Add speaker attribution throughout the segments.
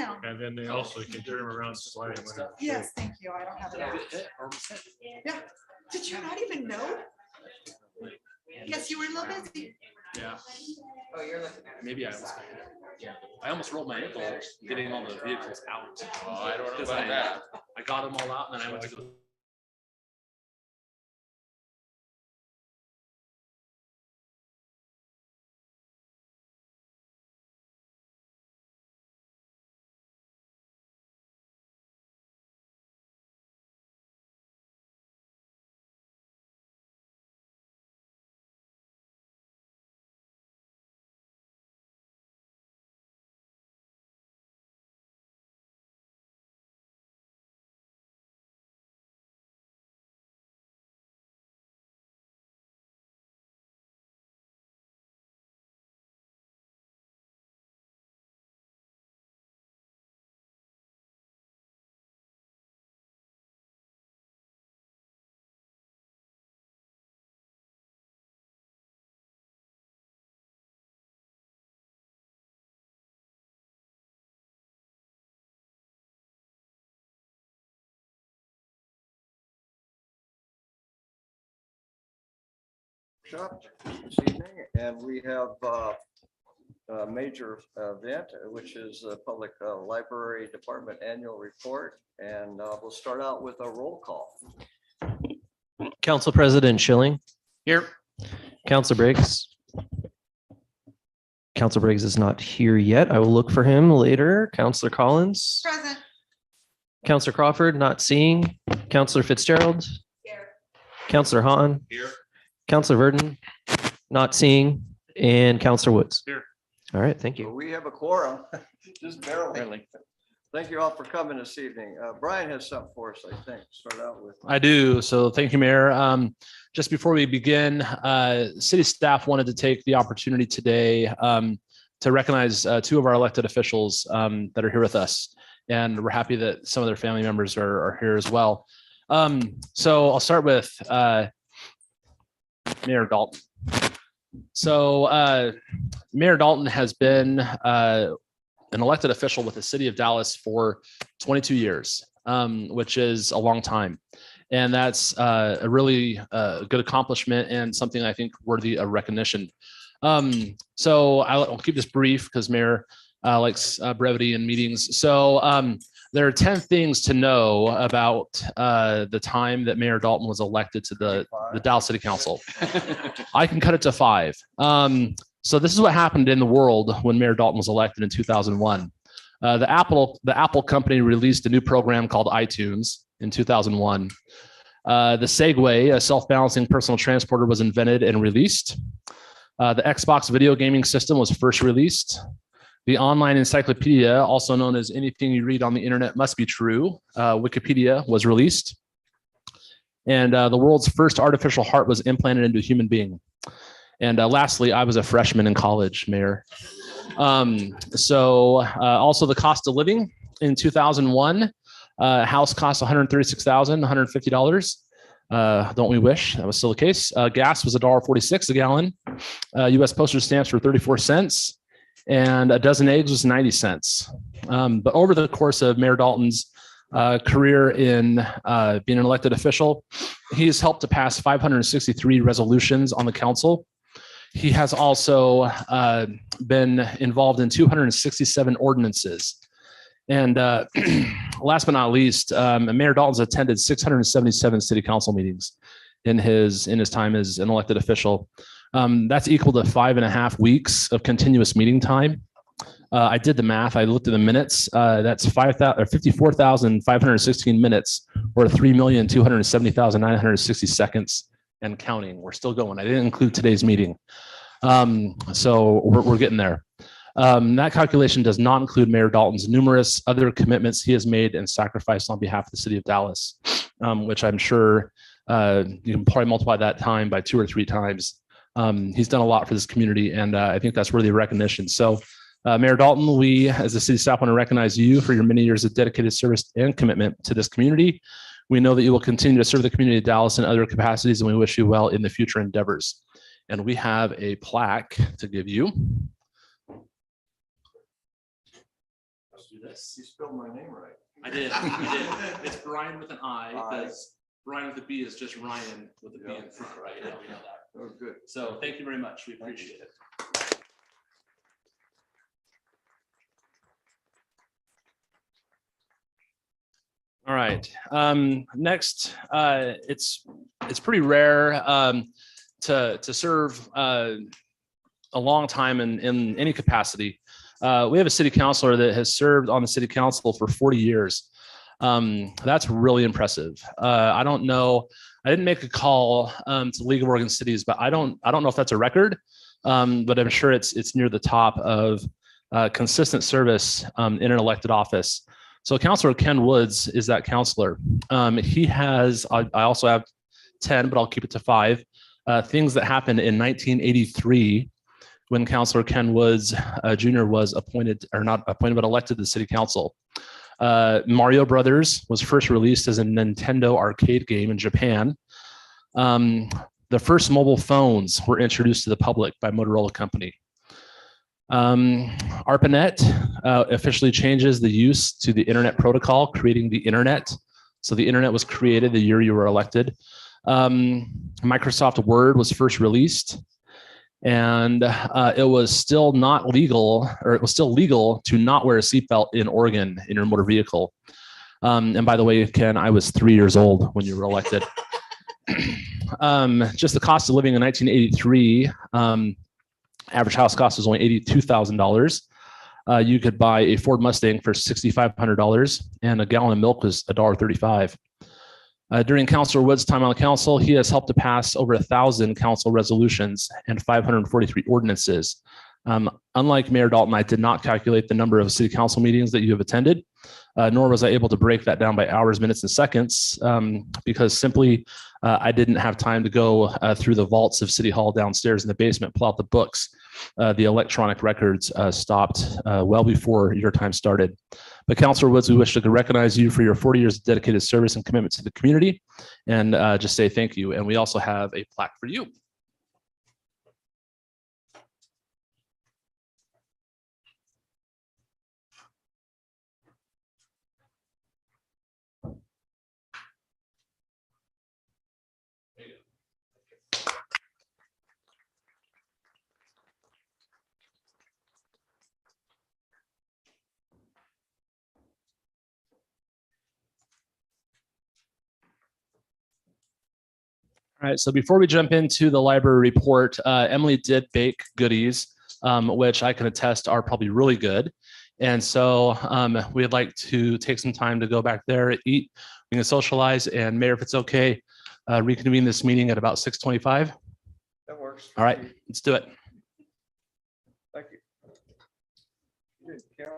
Speaker 1: him.
Speaker 2: And then they also can turn him around sliding.
Speaker 1: Yes, thank you. I don't have it. Yeah. Did you not even know? Yes, you were a little busy.
Speaker 3: Yeah. Oh, you're looking at it. Maybe I almost. Yeah. I almost rolled my ankle getting all the vehicles out.
Speaker 4: Oh, I don't know about that.
Speaker 3: I got them all out and then I went to go.
Speaker 5: Shop this evening, and we have a major event, which is the Public Library Department Annual Report, and we'll start out with a roll call.
Speaker 6: Council President Schilling.
Speaker 3: Here.
Speaker 6: Council Briggs. Council Briggs is not here yet. I will look for him later. Councillor Collins.
Speaker 1: Present.
Speaker 6: Councillor Crawford, not seeing. Councillor Fitzgerald.
Speaker 1: Here.
Speaker 6: Councillor Hahn.
Speaker 3: Here.
Speaker 6: Councillor Verdon, not seeing. And Councillor Woods.
Speaker 3: Here.
Speaker 6: All right, thank you.
Speaker 5: We have a quorum, just barely. Thank you all for coming this evening. Brian has something for us, I think. Start out with.
Speaker 3: I do. So thank you, Mayor. Just before we begin, city staff wanted to take the opportunity today to recognize two of our elected officials that are here with us. And we're happy that some of their family members are here as well. So I'll start with Mayor Dalton. So Mayor Dalton has been an elected official with the city of Dallas for 22 years, which is a long time. And that's a really good accomplishment and something I think worthy of recognition. So I'll keep this brief because Mayor likes brevity in meetings. So there are 10 things to know about the time that Mayor Dalton was elected to the Dallas City Council. I can cut it to 5. So this is what happened in the world when Mayor Dalton was elected in 2001. The Apple company released a new program called iTunes in 2001. The Segway, a self-balancing personal transporter, was invented and released. The Xbox video gaming system was first released. The online encyclopedia, also known as anything you read on the internet must be true, Wikipedia, was released. And the world's first artificial heart was implanted into a human being. And lastly, I was a freshman in college, Mayor. Also the cost of living in 2001, a house cost $136,150. Don't we wish that was still the case? Gas was $1.46 a gallon. U.S. postage stamps were 34 cents. And a dozen eggs was 90 cents. But over the course of Mayor Dalton's career in being an elected official, he's helped to pass 563 resolutions on the council. He has also been involved in 267 ordinances. And last but not least, Mayor Dalton's attended 677 city council meetings in his time as an elected official. That's equal to 5.5 weeks of continuous meeting time. I did the math. I looked at the minutes. That's 54,516 minutes, or 3,270,960 seconds and counting. We're still going. I didn't include today's meeting. So we're getting there. That calculation does not include Mayor Dalton's numerous other commitments he has made and sacrificed on behalf of the city of Dallas, which I'm sure you can probably multiply that time by 2 or 3 times. He's done a lot for this community, and I think that's worthy of recognition. So Mayor Dalton, we as the city staff want to recognize you for your many years of dedicated service and commitment to this community. We know that you will continue to serve the community of Dallas in other capacities, and we wish you well in the future endeavors. And we have a plaque to give you. Let's do this.
Speaker 5: You spelled my name right.
Speaker 3: I did. It's Brian with an I, because Brian with a B is just Ryan with a B in front, right? Yeah, we know that.
Speaker 5: Oh, good.
Speaker 3: So thank you very much. We appreciate it. All right. Next, it's pretty rare to serve a long time in any capacity. We have a city councilor that has served on the city council for 40 years. That's really impressive. I don't know. I didn't make a call to League of Oregon Cities, but I don't know if that's a record. But I'm sure it's near the top of consistent service in an elected office. So Councilor Ken Woods is that councilor. He has. I also have 10, but I'll keep it to 5 things that happened in 1983 when Councilor Ken Woods Jr. was appointed, or not appointed, but elected to the city council. Mario Brothers was first released as a Nintendo arcade game in Japan. The first mobile phones were introduced to the public by Motorola Company. ARPANET officially changes the use to the internet protocol, creating the internet. So the internet was created the year you were elected. Microsoft Word was first released, and it was still not legal, or it was still legal to not wear a seatbelt in Oregon in your motor vehicle. And by the way, Ken, I was 3 years old when you were elected. Just the cost of living in 1983, average house cost was only $82,000. You could buy a Ford Mustang for $6,500, and a gallon of milk was $1.35. During Councilor Wood's time on the council, he has helped to pass over 1,000 council resolutions and 543 ordinances. Unlike Mayor Dalton, I did not calculate the number of city council meetings that you have attended, nor was I able to break that down by hours, minutes, and seconds, because simply I didn't have time to go through the vaults of City Hall downstairs in the basement, pull out the books. The electronic records stopped well before your time started. But Councilor Woods, we wish to recognize you for your 40 years of dedicated service and commitment to the community, and just say thank you. And we also have a plaque for you. All right, so before we jump into the library report, Emily did bake goodies, which I can attest are probably really good. And so we'd like to take some time to go back there, eat, we can socialize, and Mayor, if it's okay, reconvene this meeting at about 6:25.
Speaker 5: That works.
Speaker 3: All right, let's do it.
Speaker 5: Thank you. You didn't count.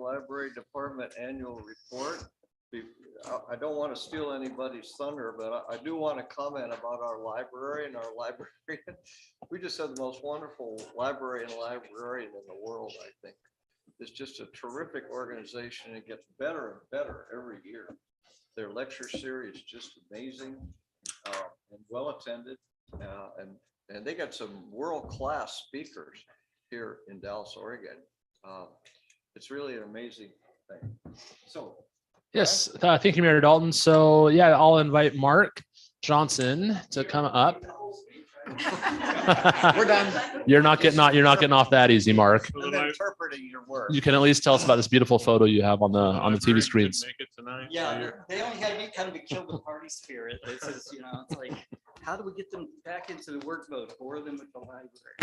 Speaker 5: Library Department Annual Report. I don't want to steal anybody's thunder, but I do want to comment about our library and our librarian. We just have the most wonderful library and librarian in the world, I think. It's just a terrific organization. It gets better and better every year. Their lecture series is just amazing and well attended. And they got some world-class speakers here in Dallas, Oregon. It's really an amazing thing. So.
Speaker 3: Yes, thank you, Mayor Dalton. So yeah, I'll invite Mark Johnson to come up.
Speaker 1: We're done.
Speaker 3: You're not getting off that easy, Mark.
Speaker 5: I'm interpreting your words.
Speaker 3: You can at least tell us about this beautiful photo you have on the TV screens.
Speaker 2: Make it tonight, so
Speaker 4: Yeah,
Speaker 2: you're-
Speaker 4: they only had me come to kill the party spirit. This is, it's like, how do we get them back into the work mode? Bore them with the library.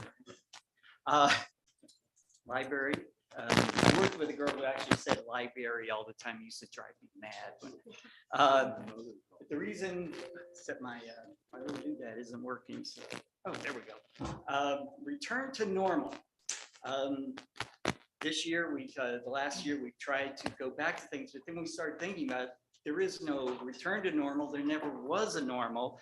Speaker 4: Library. I worked with a girl who actually said library all the time. It used to drive me mad. But the reason, except my little doodad isn't working. So, oh, there we go. Return to normal. This year, the last year, we tried to go back to things, but then we started thinking about there is no return to normal. There never was a normal.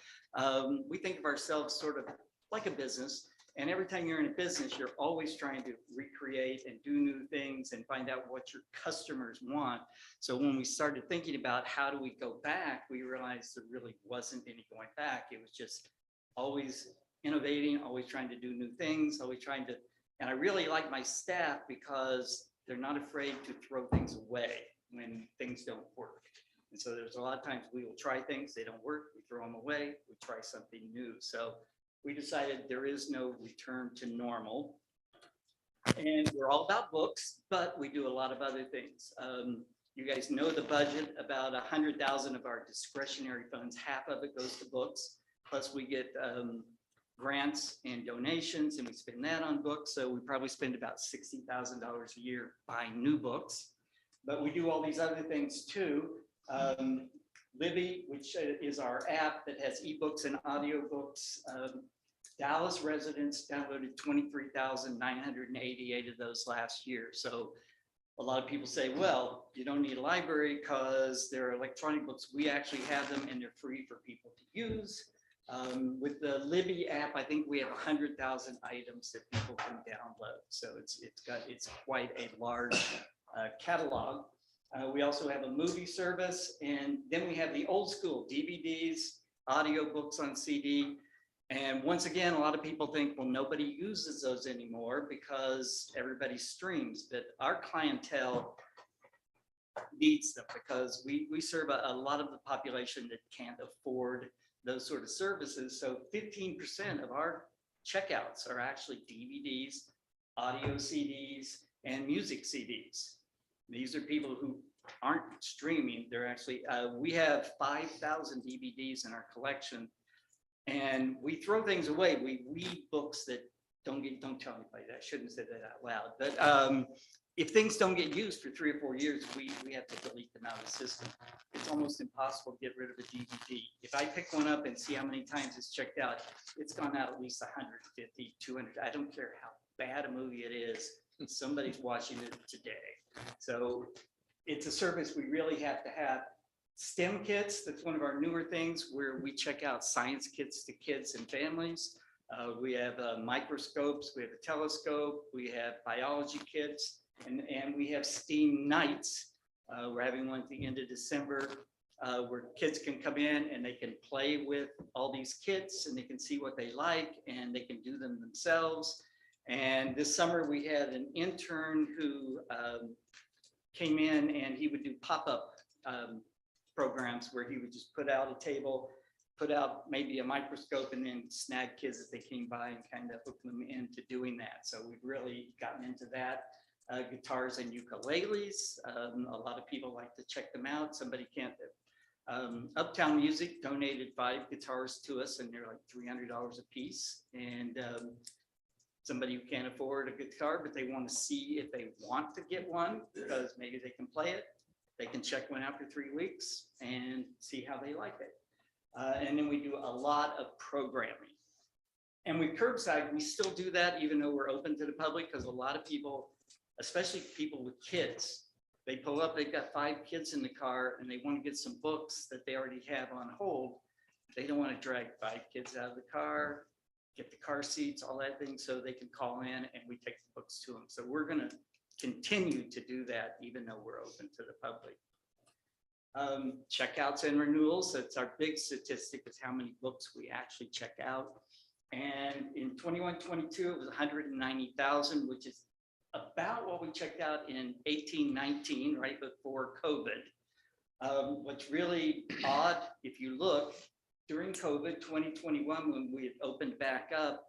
Speaker 4: We think of ourselves sort of like a business. And every time you're in a business, you're always trying to recreate and do new things and find out what your customers want. So when we started thinking about how do we go back, we realized there really wasn't any going back. It was just always innovating, always trying to do new things, always trying to, and I really like my staff because they're not afraid to throw things away when things don't work. And so there's a lot of times we will try things, they don't work, we throw them away, we try something new. So we decided there is no return to normal. And we're all about books, but we do a lot of other things. You guys know the budget, about 100,000 of our discretionary funds, half of it goes to books. Plus we get grants and donations and we spend that on books. So we probably spend about $60,000 a year buying new books, but we do all these other things too. Libby, which is our app that has ebooks and audiobooks. Dallas residents downloaded 23,988 of those last year. So a lot of people say, well, you don't need a library because they're electronic books. We actually have them and they're free for people to use. With the Libby app, I think we have 100,000 items that people can download. So it's quite a large catalog. We also have a movie service, and then we have the old school DVDs, audiobooks on CD. And once again, a lot of people think, well, nobody uses those anymore because everybody streams, but our clientele needs them because we serve a lot of the population that can't afford those sort of services. So 15% of our checkouts are actually DVDs, audio CDs, and music CDs. These are people who aren't streaming. They're actually, we have 5,000 DVDs in our collection and we throw things away. We read books that don't tell anybody that. I shouldn't say that out loud, but if things don't get used for 3 or 4 years, we have to delete them out of the system. It's almost impossible to get rid of a DVD. If I pick one up and see how many times it's checked out, it's gone out at least 150, 200. I don't care how bad a movie it is. Somebody's watching it today. So it's a service we really have to have. STEM kits, that's one of our newer things where we check out science kits to kids and families. We have microscopes, we have a telescope, we have biology kits, and we have STEAM nights. We're having one at the end of December where kids can come in and they can play with all these kits and they can see what they like and they can do them themselves. And this summer we had an intern who came in and he would do pop-up programs where he would just put out a table, put out maybe a microscope and then snag kids as they came by and kind of hook them into doing that. So we've really gotten into that. Guitars and ukuleles. A lot of people like to check them out. Somebody can't. Uptown Music donated 5 guitars to us and they're like $300 a piece. And somebody who can't afford a guitar, but they want to see if they want to get one because maybe they can play it. They can check one out for 3 weeks and see how they like it. And then we do a lot of programming. And with curbside, we still do that even though we're open to the public because a lot of people, especially people with kids, They pull up, they've got 5 kids in the car and they want to get some books that they already have on hold. They don't want to drag 5 kids out of the car, get the car seats, all that thing, so they can call in and we take the books to them. So we're going to continue to do that even though we're open to the public. Checkouts and renewals, that's our big statistic, is how many books we actually check out. And in 21-22, it was 190,000, which is about what we checked out in 18-19, right before COVID. What's really odd, if you look, during COVID 2021, when we had opened back up,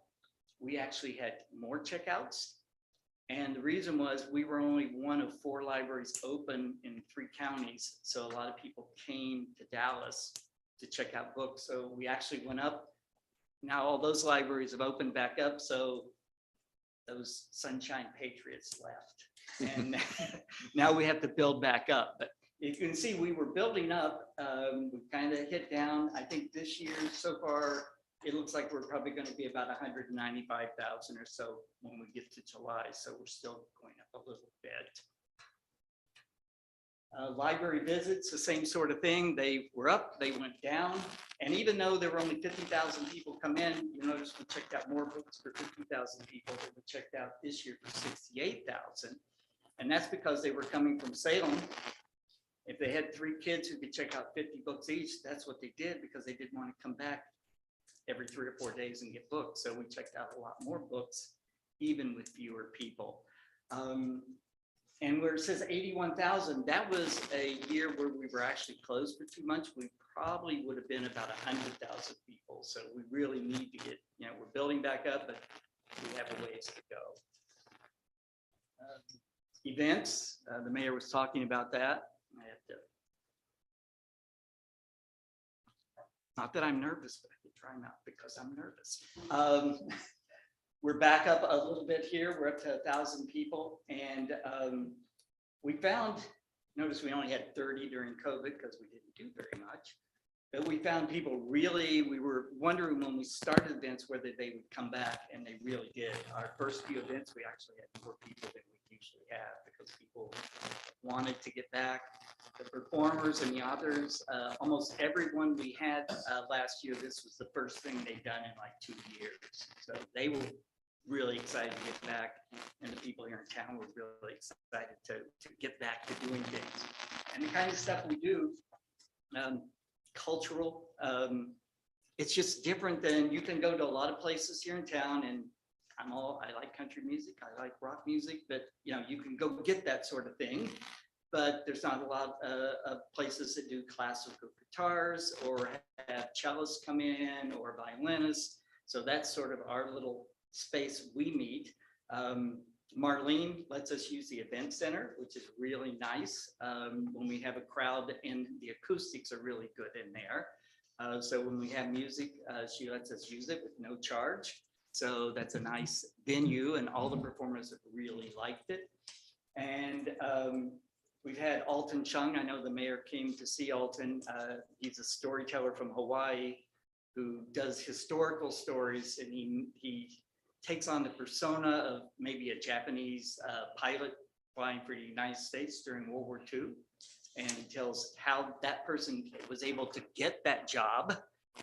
Speaker 4: we actually had more checkouts. And the reason was we were only one of 4 libraries open in 3 counties. So a lot of people came to Dallas to check out books. So we actually went up. Now all those libraries have opened back up. So those Sunshine Patriots left. And now we have to build back up. But you can see we were building up. We kind of hit down. I think this year so far, it looks like we're probably going to be about 195,000 or so when we get to July. So we're still going up a little bit. Library visits, the same sort of thing. They were up, they went down. And even though there were only 50,000 people come in, you notice we checked out more books for 50,000 people than we checked out this year for 68,000. And that's because they were coming from Salem. If they had 3 kids who could check out 50 books each, that's what they did because they didn't want to come back every 3 or 4 days and get books. So we checked out a lot more books, even with fewer people. And where it says 81,000, that was a year where we were actually closed for 2 months. We probably would have been about 100,000 people. So we really need to get, we're building back up, but we have a ways to go. Events, the mayor was talking about that. I have to, not that I'm nervous, but I can try not because I'm nervous. We're back up a little bit here. We're up to 1,000 people. And we found, notice we only had 30 during COVID because we didn't do very much. But we found people really, we were wondering when we started events whether they would come back, and they really did. Our first few events, we actually had more people than we usually have because people wanted to get back. The performers and the authors, almost everyone we had last year, this was the first thing they'd done in like 2 years. So they were really excited to get back, and the people here in town were really excited to get back to doing things. And the kind of stuff we do, cultural, it's just different than, you can go to a lot of places here in town, and I like country music, I like rock music, but you can go get that sort of thing. But there's not a lot of places that do classical guitars or have cellists come in or violinists. So that's sort of our little space we meet. Marlene lets us use the event center, which is really nice when we have a crowd, and the acoustics are really good in there. So when we have music, she lets us use it with no charge. So that's a nice venue, and all the performers have really liked it. And we've had Alton Chung. I know the mayor came to see Alton. He's a storyteller from Hawaii who does historical stories, and he takes on the persona of maybe a Japanese pilot flying for the United States during World War II. And he tells how that person was able to get that job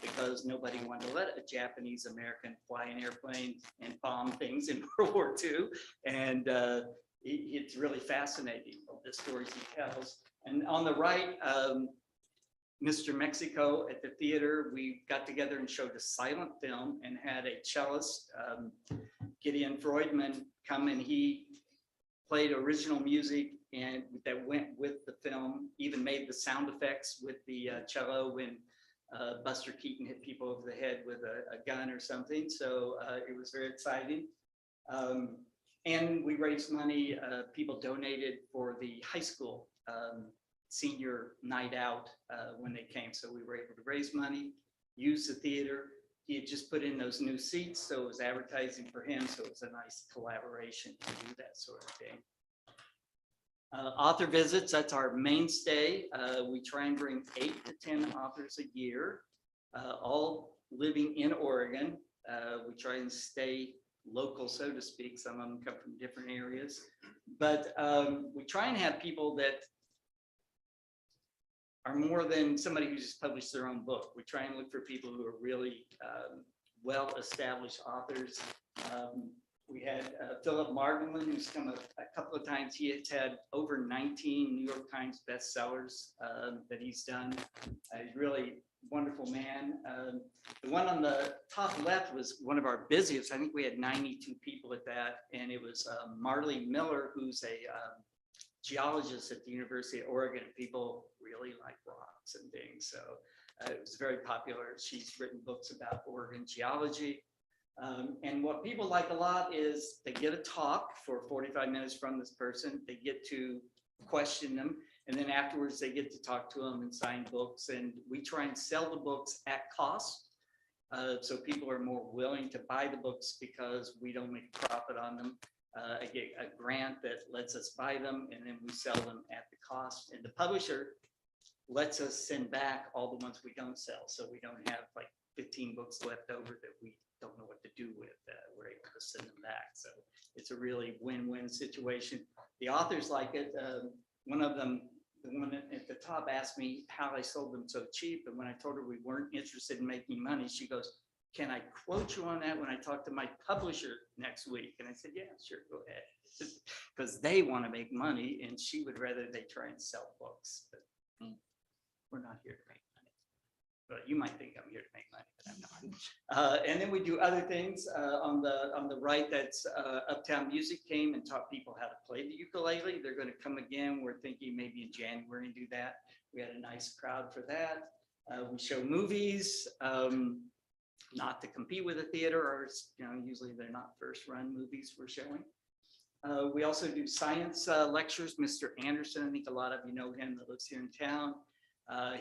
Speaker 4: because nobody wanted to let a Japanese American fly an airplane and bomb things in World War II. And it's really fascinating, the stories he tells. And on the right, Mr. Mexico at the theater, we got together and showed a silent film and had a cellist, Gideon Freudman, come, and he played original music and that went with the film, even made the sound effects with the cello when Buster Keaton hit people over the head with a gun or something. So it was very exciting. And we raised money, people donated for the high school senior night out when they came. So we were able to raise money, use the theater. He had just put in those new seats, so it was advertising for him. So it was a nice collaboration to do that sort of thing. Author visits, that's our mainstay. We try and bring 8 to 10 authors a year, all living in Oregon. We try and stay local, so to speak. Some of them come from different areas. But we try and have people that are more than somebody who just published their own book. We try and look for people who are really well-established authors. We had Philip Margolin, who's come a couple of times. He has had over 19 New York Times bestsellers that he's done. He's really wonderful man. The one on the top left was one of our busiest. I think we had 92 people at that. And it was Marley Miller, who's a geologist at the University of Oregon. People really like rocks and things. So it was very popular. She's written books about Oregon geology. And what people like a lot is they get a talk for 45 minutes from this person. They get to question them. And then afterwards, they get to talk to them and sign books. And we try and sell the books at cost. So people are more willing to buy the books because we don't make a profit on them. I get a grant that lets us buy them, and then we sell them at the cost. And the publisher lets us send back all the ones we don't sell. So we don't have like 15 books left over that we don't know what to do with. We're able to send them back. So it's a really win-win situation. The authors like it. One of them, the one at the top, asked me how I sold them so cheap. And when I told her we weren't interested in making money, she goes, "Can I quote you on that when I talk to my publisher next week?" And I said, "Yeah, sure, go ahead." Because they want to make money, and she would rather they try and sell books. But we're not here to make money. But you might think I'm here to make money, but I'm not. And then we do other things. On the right, that's Uptown Music came and taught people how to play the ukulele. They're going to come again. We're thinking maybe in January and do that. We had a nice crowd for that. We show movies. Not to compete with a theater, or usually they're not first run movies we're showing. We also do science lectures. Mr. Anderson, I think a lot of you know him, that lives here in town.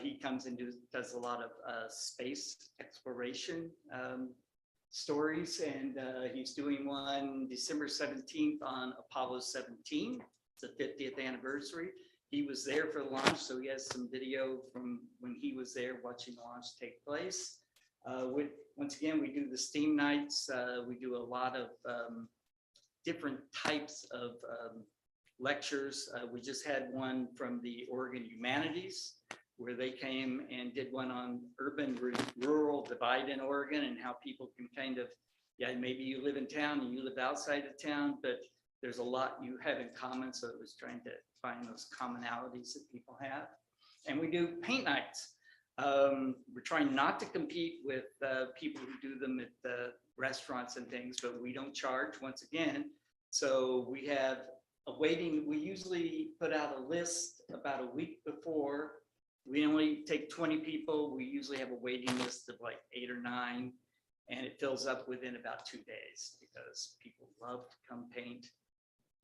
Speaker 4: He comes and does a lot of space exploration stories, and he's doing one December 17th on Apollo 17. It's the 50th anniversary. He was there for the launch, so he has some video from when he was there watching the launch take place. Once again, we do the STEAM nights. We do a lot of different types of lectures. We just had one from the Oregon Humanities, where they came and did one on urban-rural divide in Oregon and how people can kind of, maybe you live in town and you live outside of town, but there's a lot you have in common. So it was trying to find those commonalities that people have. And we do paint nights. We're trying not to compete with people who do them at the restaurants and things, but we don't charge once again. So we have a waiting. We usually put out a list about a week before. We only take 20 people. We usually have a waiting list of like 8 or 9, and it fills up within about 2 days because people love to come paint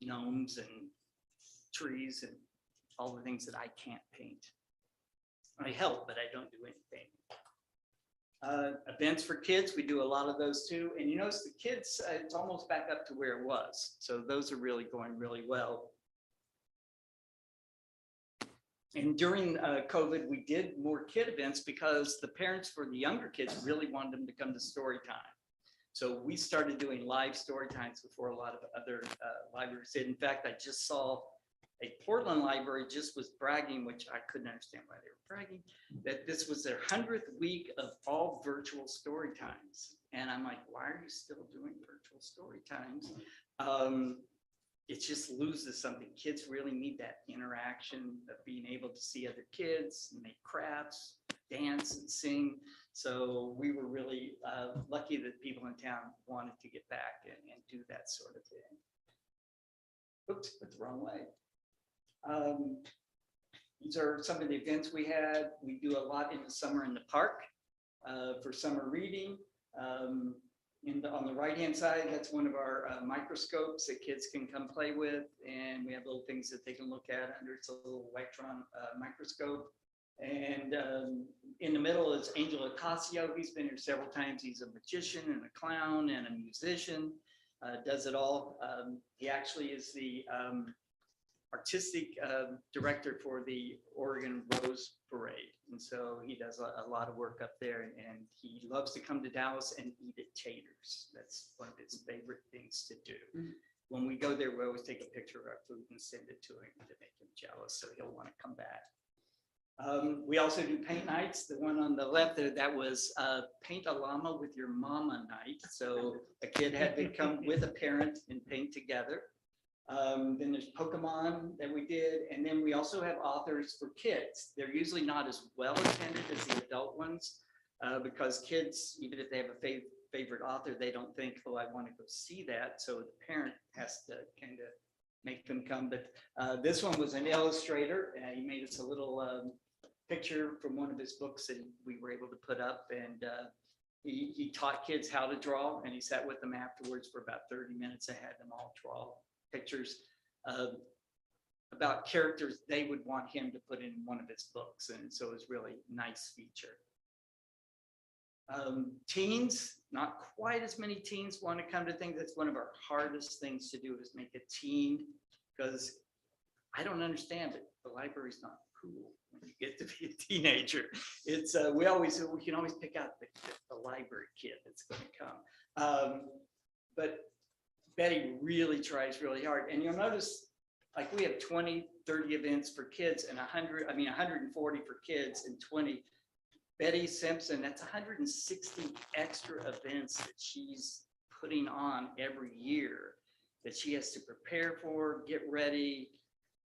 Speaker 4: gnomes and trees and all the things that I can't paint. I help, but I don't do anything. Events for kids, we do a lot of those too. And you notice the kids, it's almost back up to where it was. So those are really going really well. And during COVID, we did more kid events because the parents for the younger kids really wanted them to come to story time. So we started doing live story times before a lot of other libraries did. In fact, I just saw a Portland library just was bragging, which I couldn't understand why they were bragging, that this was their 100th week of all virtual story times. And I'm like, why are you still doing virtual story times? It just loses something. Kids really need that interaction of being able to see other kids, make crafts, dance and sing. So we were really lucky that people in town wanted to get back and do that sort of thing. Oops, put the wrong way. These are some of the events we had. We do a lot in the summer in the park for summer reading. On the right-hand side, that's one of our microscopes that kids can come play with. And we have little things that they can look at under. It's a little electron microscope. And in the middle is Angel Ocasio. He's been here several times. He's a magician and a clown and a musician, does it all. He actually is the artistic director for the Oregon Rose Parade. And so he does a lot of work up there, and he loves to come to Dallas and eat at Taters. That's one of his favorite things. things to do. When we go there, we always take a picture of our food and send it to him to make him jealous, so he'll want to come back. We also do paint nights. The one on the left there, that was paint a llama with your mama night. So a kid had to come with a parent and paint together. Then there's Pokemon that we did. And then we also have authors for kids. They're usually not as well attended as the adult ones because kids, even if they have a favorite author, they don't think, oh, I want to go see that. So the parent has to kind of make them come. But this one was an illustrator. He made us a little picture from one of his books that we were able to put up. And he taught kids how to draw, and he sat with them afterwards for about 30 minutes and had them all draw pictures about characters they would want him to put in one of his books. And so it was really a nice feature. Teens, not quite as many teens want to come to things. That's one of our hardest things to do, is make a teen, because I don't understand, but the library's not cool when you get to be a teenager. It's we can always pick out the library kid that's going to come. But Betty really tries really hard, and you'll notice, like, we have 20, 30 events for kids and 140 for kids and 20. Betty Simpson, that's 160 extra events that she's putting on every year that she has to prepare for, get ready,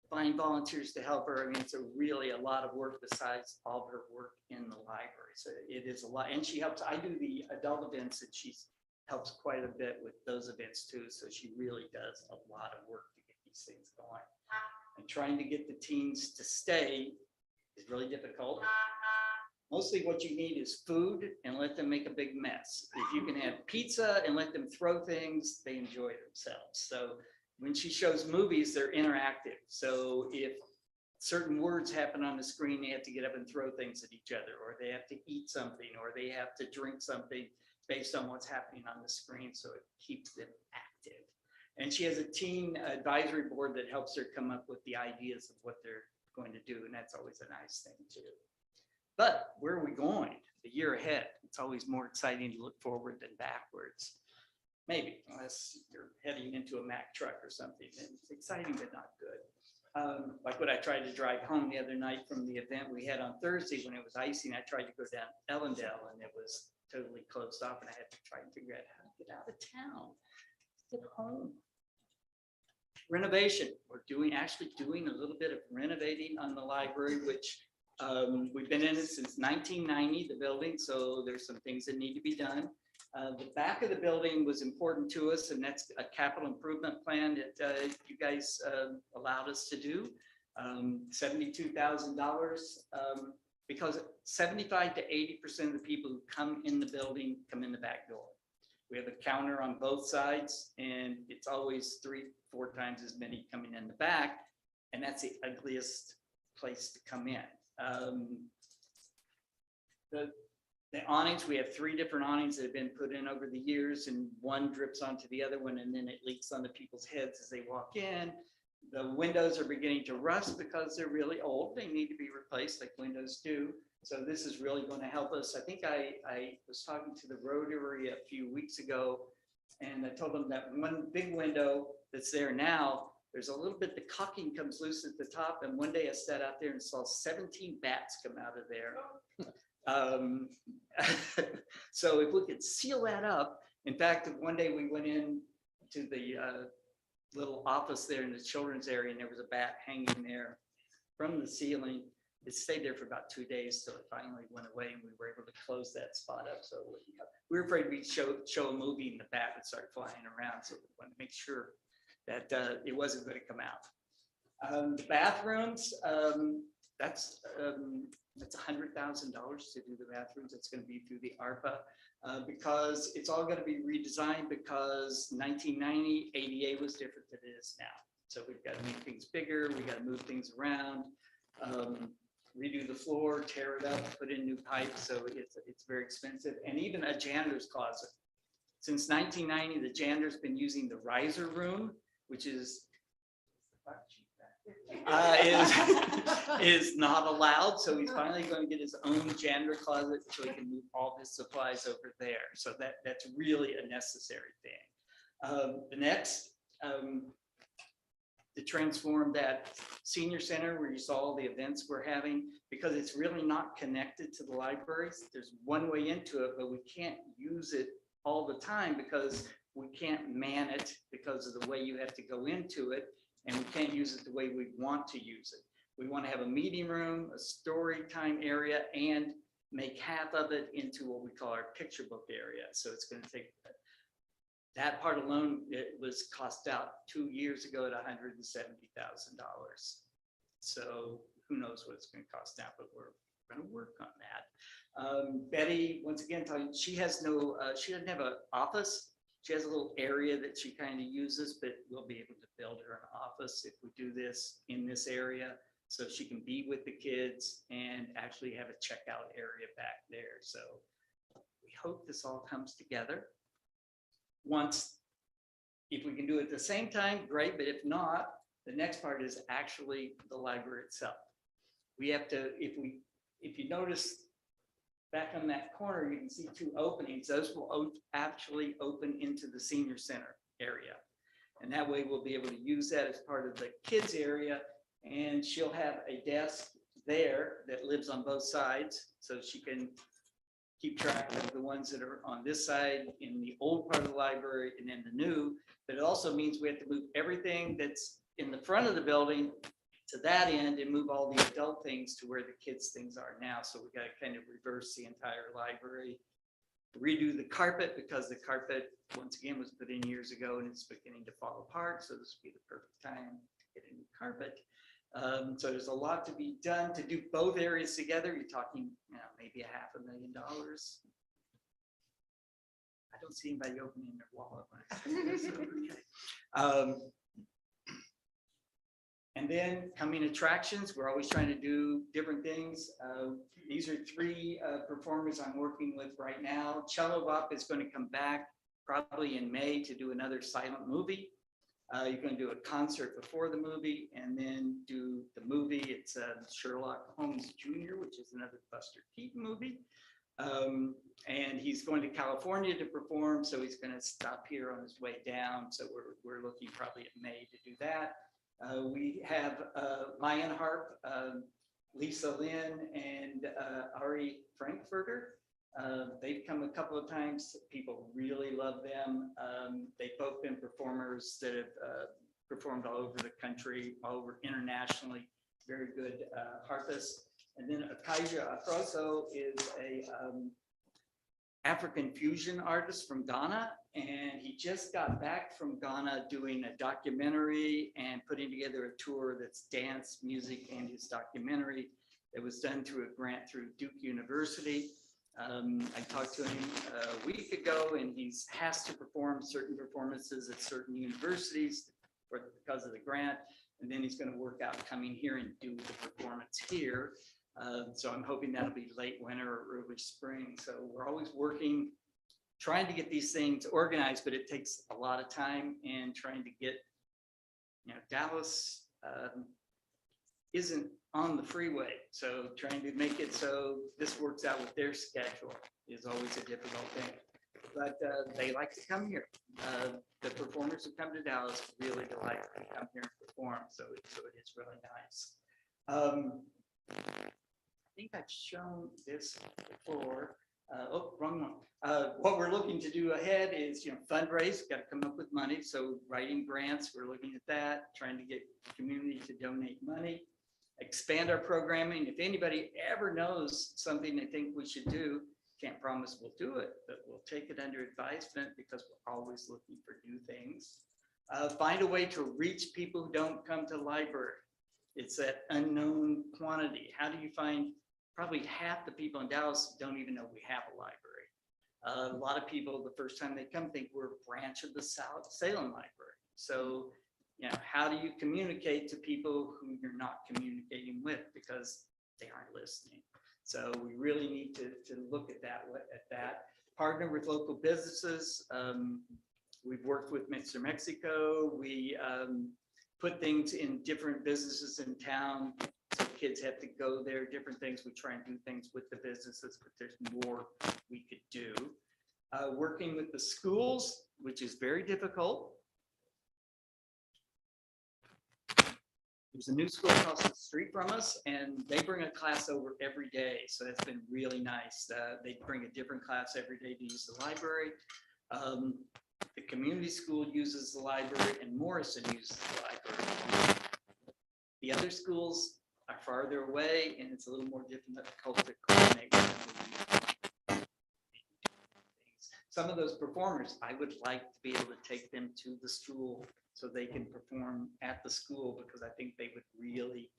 Speaker 4: find volunteers to help her. I mean, it's really a lot of work besides all of her work in the library. So it is a lot. And she helps, I do the adult events, and she helps quite a bit with those events too. So she really does a lot of work to get these things going. And trying to get the teens to stay is really difficult. Mostly what you need is food, and let them make a big mess. If you can have pizza and let them throw things, they enjoy themselves. So when she shows movies, they're interactive. So if certain words happen on the screen, they have to get up and throw things at each other, or they have to eat something, or they have to drink something based on what's happening on the screen. So it keeps them active. And she has a teen advisory board that helps her come up with the ideas of what they're going to do. And that's always a nice thing too. But where are we going? The year ahead. It's always more exciting to look forward than backwards. Maybe, unless you're heading into a Mack truck or something. It's exciting, but not good. Like when I tried to drive home the other night from the event we had on Thursday when it was icing, I tried to go down Ellendale and it was totally closed off, and I had to try and figure out how to get out of town, get home. Renovation. We're actually doing a little bit of renovating on the library, which we've been in it since 1990, the building, so there's some things that need to be done. The back of the building was important to us, and that's a capital improvement plan that you guys allowed us to do. $72,000, because 75 to 80% of the people who come in the building come in the back door. We have a counter on both sides, and it's always 3-4 times as many coming in the back, and that's the ugliest place to come in. The awnings, we have 3 different awnings that have been put in over the years, and one drips onto the other one, and then it leaks onto people's heads as they walk in. The windows are beginning to rust because they're really old. They need to be replaced like windows do. So this is really going to help us. I think I was talking to the Rotary a few weeks ago, and I told them that one big window that's there now, there's a little bit, the caulking comes loose at the top. And one day I sat out there and saw 17 bats come out of there. So if we could seal that up. In fact, one day we went in to the little office there in the children's area, and there was a bat hanging there from the ceiling. It stayed there for about 2 days till it finally went away, and we were able to close that spot up. So we were afraid we'd show a movie and the bat would start flying around. So we wanted to make sure that it wasn't going to come out. The bathrooms, that's $100,000 to do the bathrooms. It's going to be through the ARPA because it's all going to be redesigned, because 1990 ADA was different than it is now. So we've got to make things bigger. We got to move things around, redo the floor, tear it up, put in new pipes. So it's very expensive. And even a janitor's closet. Since 1990, the janitor's been using the riser room, which is not allowed. So he's finally going to get his own janitor closet so he can move all his supplies over there. So that's really a necessary thing. The next, to transform that senior center where you saw all the events we're having, because it's really not connected to the libraries. There's one way into it, but we can't use it all the time because we can't man it because of the way you have to go into it, and we can't use it the way we want to use it. We want to have a meeting room, a story time area, and make half of it into what we call our picture book area. So it's going to take that part alone. It was cost out 2 years ago at $170,000. So who knows what it's going to cost now, but we're going to work on that. Betty, once again, she has no, she doesn't have an office. She has a little area that she kind of uses, but we'll be able to build her an office if we do this in this area, so she can be with the kids and actually have a checkout area back there. So we hope this all comes together. Once, if we can do it at the same time, great, but if not, the next part is actually the library itself. We have to, if you notice back on that corner, you can see 2 openings. Those will actually open into the senior center area. And that way we'll be able to use that as part of the kids area. And she'll have a desk there that lives on both sides, so she can keep track of the ones that are on this side in the old part of the library and then the new. But it also means we have to move everything that's in the front of the building to that end and move all the adult things to where the kids' things are now. So we got to kind of reverse the entire library, redo the carpet, because the carpet, once again, was put in years ago and it's beginning to fall apart. So this would be the perfect time to get a new carpet. So there's a lot to be done to do both areas together. You're talking, maybe $500,000. I don't see anybody opening their wallet when I say this. Okay. And then coming attractions, we're always trying to do different things. These are 3 performers I'm working with right now. Cello Bop is going to come back probably in May to do another silent movie. You're going to do a concert before the movie and then do the movie. It's Sherlock Holmes Jr., which is another Buster Keaton movie. And he's going to California to perform, so he's going to stop here on his way down. So we're looking probably in May to do that. We have Mayan Harp, Lisa Lynn, and Ari Frankfurter. They've come a couple of times. People really love them. They've both been performers that have performed all over the country, all over internationally. Very good harpists. And then Akaija Afroso is a African fusion artist from Ghana, and he just got back from Ghana doing a documentary and putting together a tour that's dance, music, and his documentary. It was done through a grant through Duke University. I talked to him a week ago, and he has to perform certain performances at certain universities because of the grant, and then he's going to work out coming here and do the performance here. So I'm hoping that'll be late winter or early spring. So we're always working, trying to get these things organized, but it takes a lot of time, and trying to get, Dallas isn't on the freeway. So trying to make it so this works out with their schedule is always a difficult thing. But they like to come here. The performers who come to Dallas really like to come here and perform. So it is really nice. I think I've shown this before. Wrong one. What we're looking to do ahead is, fundraise, got to come up with money. So writing grants, we're looking at that, trying to get the community to donate money, expand our programming. If anybody ever knows something they think we should do, can't promise we'll do it, but we'll take it under advisement because we're always looking for new things. Find a way to reach people who don't come to the library. It's that unknown quantity. How do you find? Probably half the people in Dallas don't even know we have a library. A lot of people, the first time they come, think we're a branch of the Salem Library. So, how do you communicate to people who you're not communicating with because they aren't listening? So we really need to look at that. Partner with local businesses. We've worked with Mr. Mexico. We put things in different businesses in town. So kids have to go there, different things. We try and do things with the businesses, but there's more we could do. Working with the schools, which is very difficult. There's a new school across the street from us, and they bring a class over every day. So that's been really nice. They bring a different class every day to use the library. The community school uses the library, and Morrison uses the library. The other schools are farther away, and it's a little more difficult to coordinate with them. Some of those performers, I would like to be able to take them to the school so they can perform at the school, because I think they would really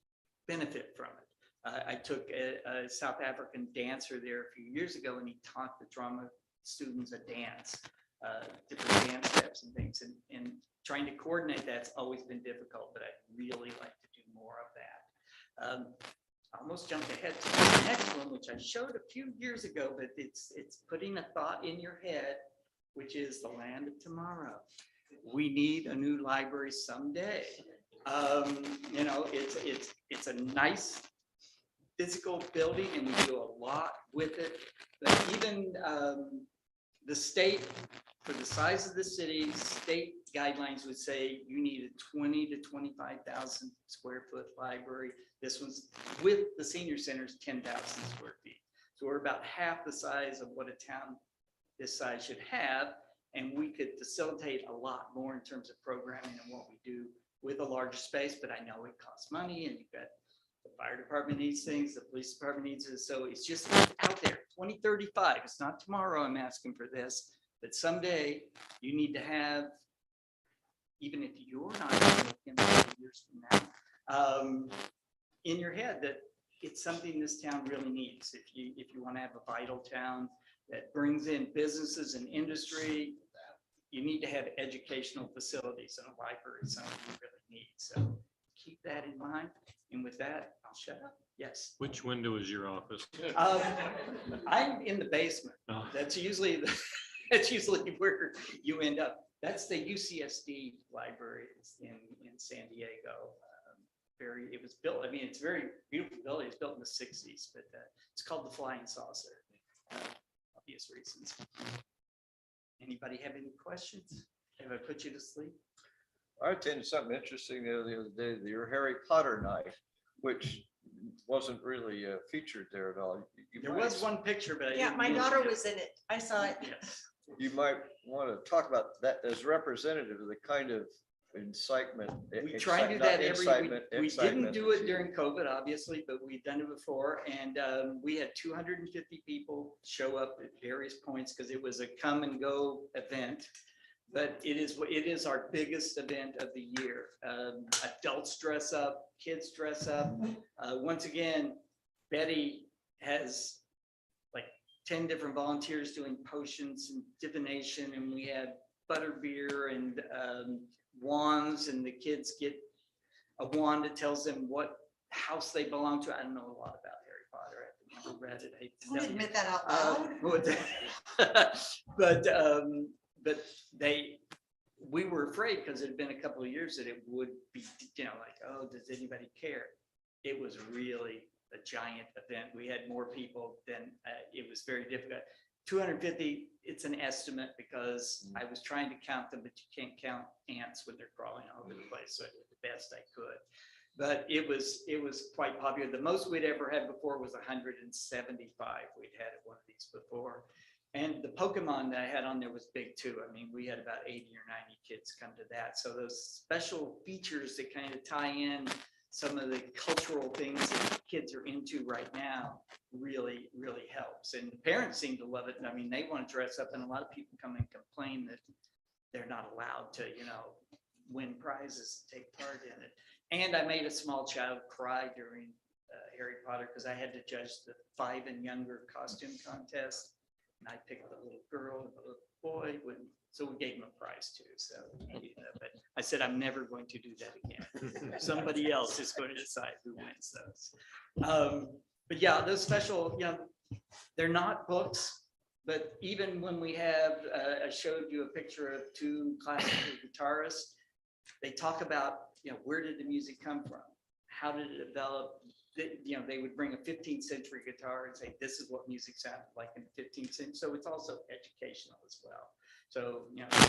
Speaker 4: benefit from it. I took a South African dancer there a few years ago, and he taught the drama students a dance, different dance steps and things, and trying to coordinate that's always been difficult, but I'd really like to do more of that. I almost jumped ahead to the next one, which I showed a few years ago, but it's putting a thought in your head, which is the land of tomorrow. We need a new library someday. You know, it's a nice physical building, and we do a lot with it. But even the state, for the size of the city, state guidelines would say you need a 20 to 25,000 square foot library. This one's with the senior centers, 10,000 square feet. So we're about half the size of what a town this size should have. And we could facilitate a lot more in terms of programming and what we do with a larger space, but I know it costs money, and you've got the fire department needs things, the police department needs it. So it's just out there, 2035. It's not tomorrow I'm asking for this, but someday you need to have, even if you're not in 30 years from now, in your head that it's something this town really needs. If you want to have a vital town that brings in businesses and industry, you need to have educational facilities, and a library is something you really need. So keep that in mind. And with that, I'll shut up. Yes.
Speaker 2: Which window is your office?
Speaker 4: I'm in the basement.
Speaker 2: Oh.
Speaker 4: That's usually where you end up. That's the UCSD library in San Diego. It was built, I mean, it's a very beautiful building. It's built in the 60s, but it's called the Flying Saucer. Obvious reasons. Anybody have any questions? Have I put you to sleep?
Speaker 5: I attended something interesting the other day, your Harry Potter night, which wasn't really featured there at all.
Speaker 4: There was one picture, but I
Speaker 1: Yeah,
Speaker 4: didn't
Speaker 1: my
Speaker 4: mention
Speaker 1: daughter
Speaker 4: it.
Speaker 1: was in it. I saw it.
Speaker 4: Yes.
Speaker 5: You might want to talk about that as representative of the kind of incitement.
Speaker 4: We try and do that we didn't do it during COVID, obviously, but we've done it before. And we had 250 people show up at various points because it was a come and go event. But it is our biggest event of the year. Adults dress up, kids dress up. Once again, Betty has like 10 different volunteers doing potions and divination, and we had butterbeer and wands, and the kids get a wand that tells them what house they belong to. I don't know a lot about Harry Potter. I've never read it. I hate to
Speaker 1: Don't
Speaker 4: tell you.
Speaker 1: admit that out loud.
Speaker 4: But we were afraid because it had been a couple of years that it would be, like, oh, does anybody care? It was really a giant event. We had more people than it was very difficult. 250, it's an estimate because I was trying to count them, but you can't count ants when they're crawling all over the place. So I did the best I could. But it was quite popular. The most we'd ever had before was 175. We'd had at one of these before. And the Pokemon that I had on there was big too. I mean, we had about 80 or 90 kids come to that. So those special features that kind of tie in some of the cultural things that kids are into right now really, really helps. And the parents seem to love it. I mean, they want to dress up, and a lot of people come and complain that they're not allowed to, win prizes, take part in it. And I made a small child cry during Harry Potter because I had to judge the 5 and younger costume contest. And I picked the little girl and the little boy, so we gave him a prize too. So, but I said, I'm never going to do that again. Somebody else is going to decide who wins those. But yeah, those special, they're not books, but even when we have, I showed you a picture of 2 classical guitarists, they talk about, where did the music come from? How did it develop? They would bring a 15th century guitar and say, this is what music sounded like in the 15th century. So it's also educational as well. So,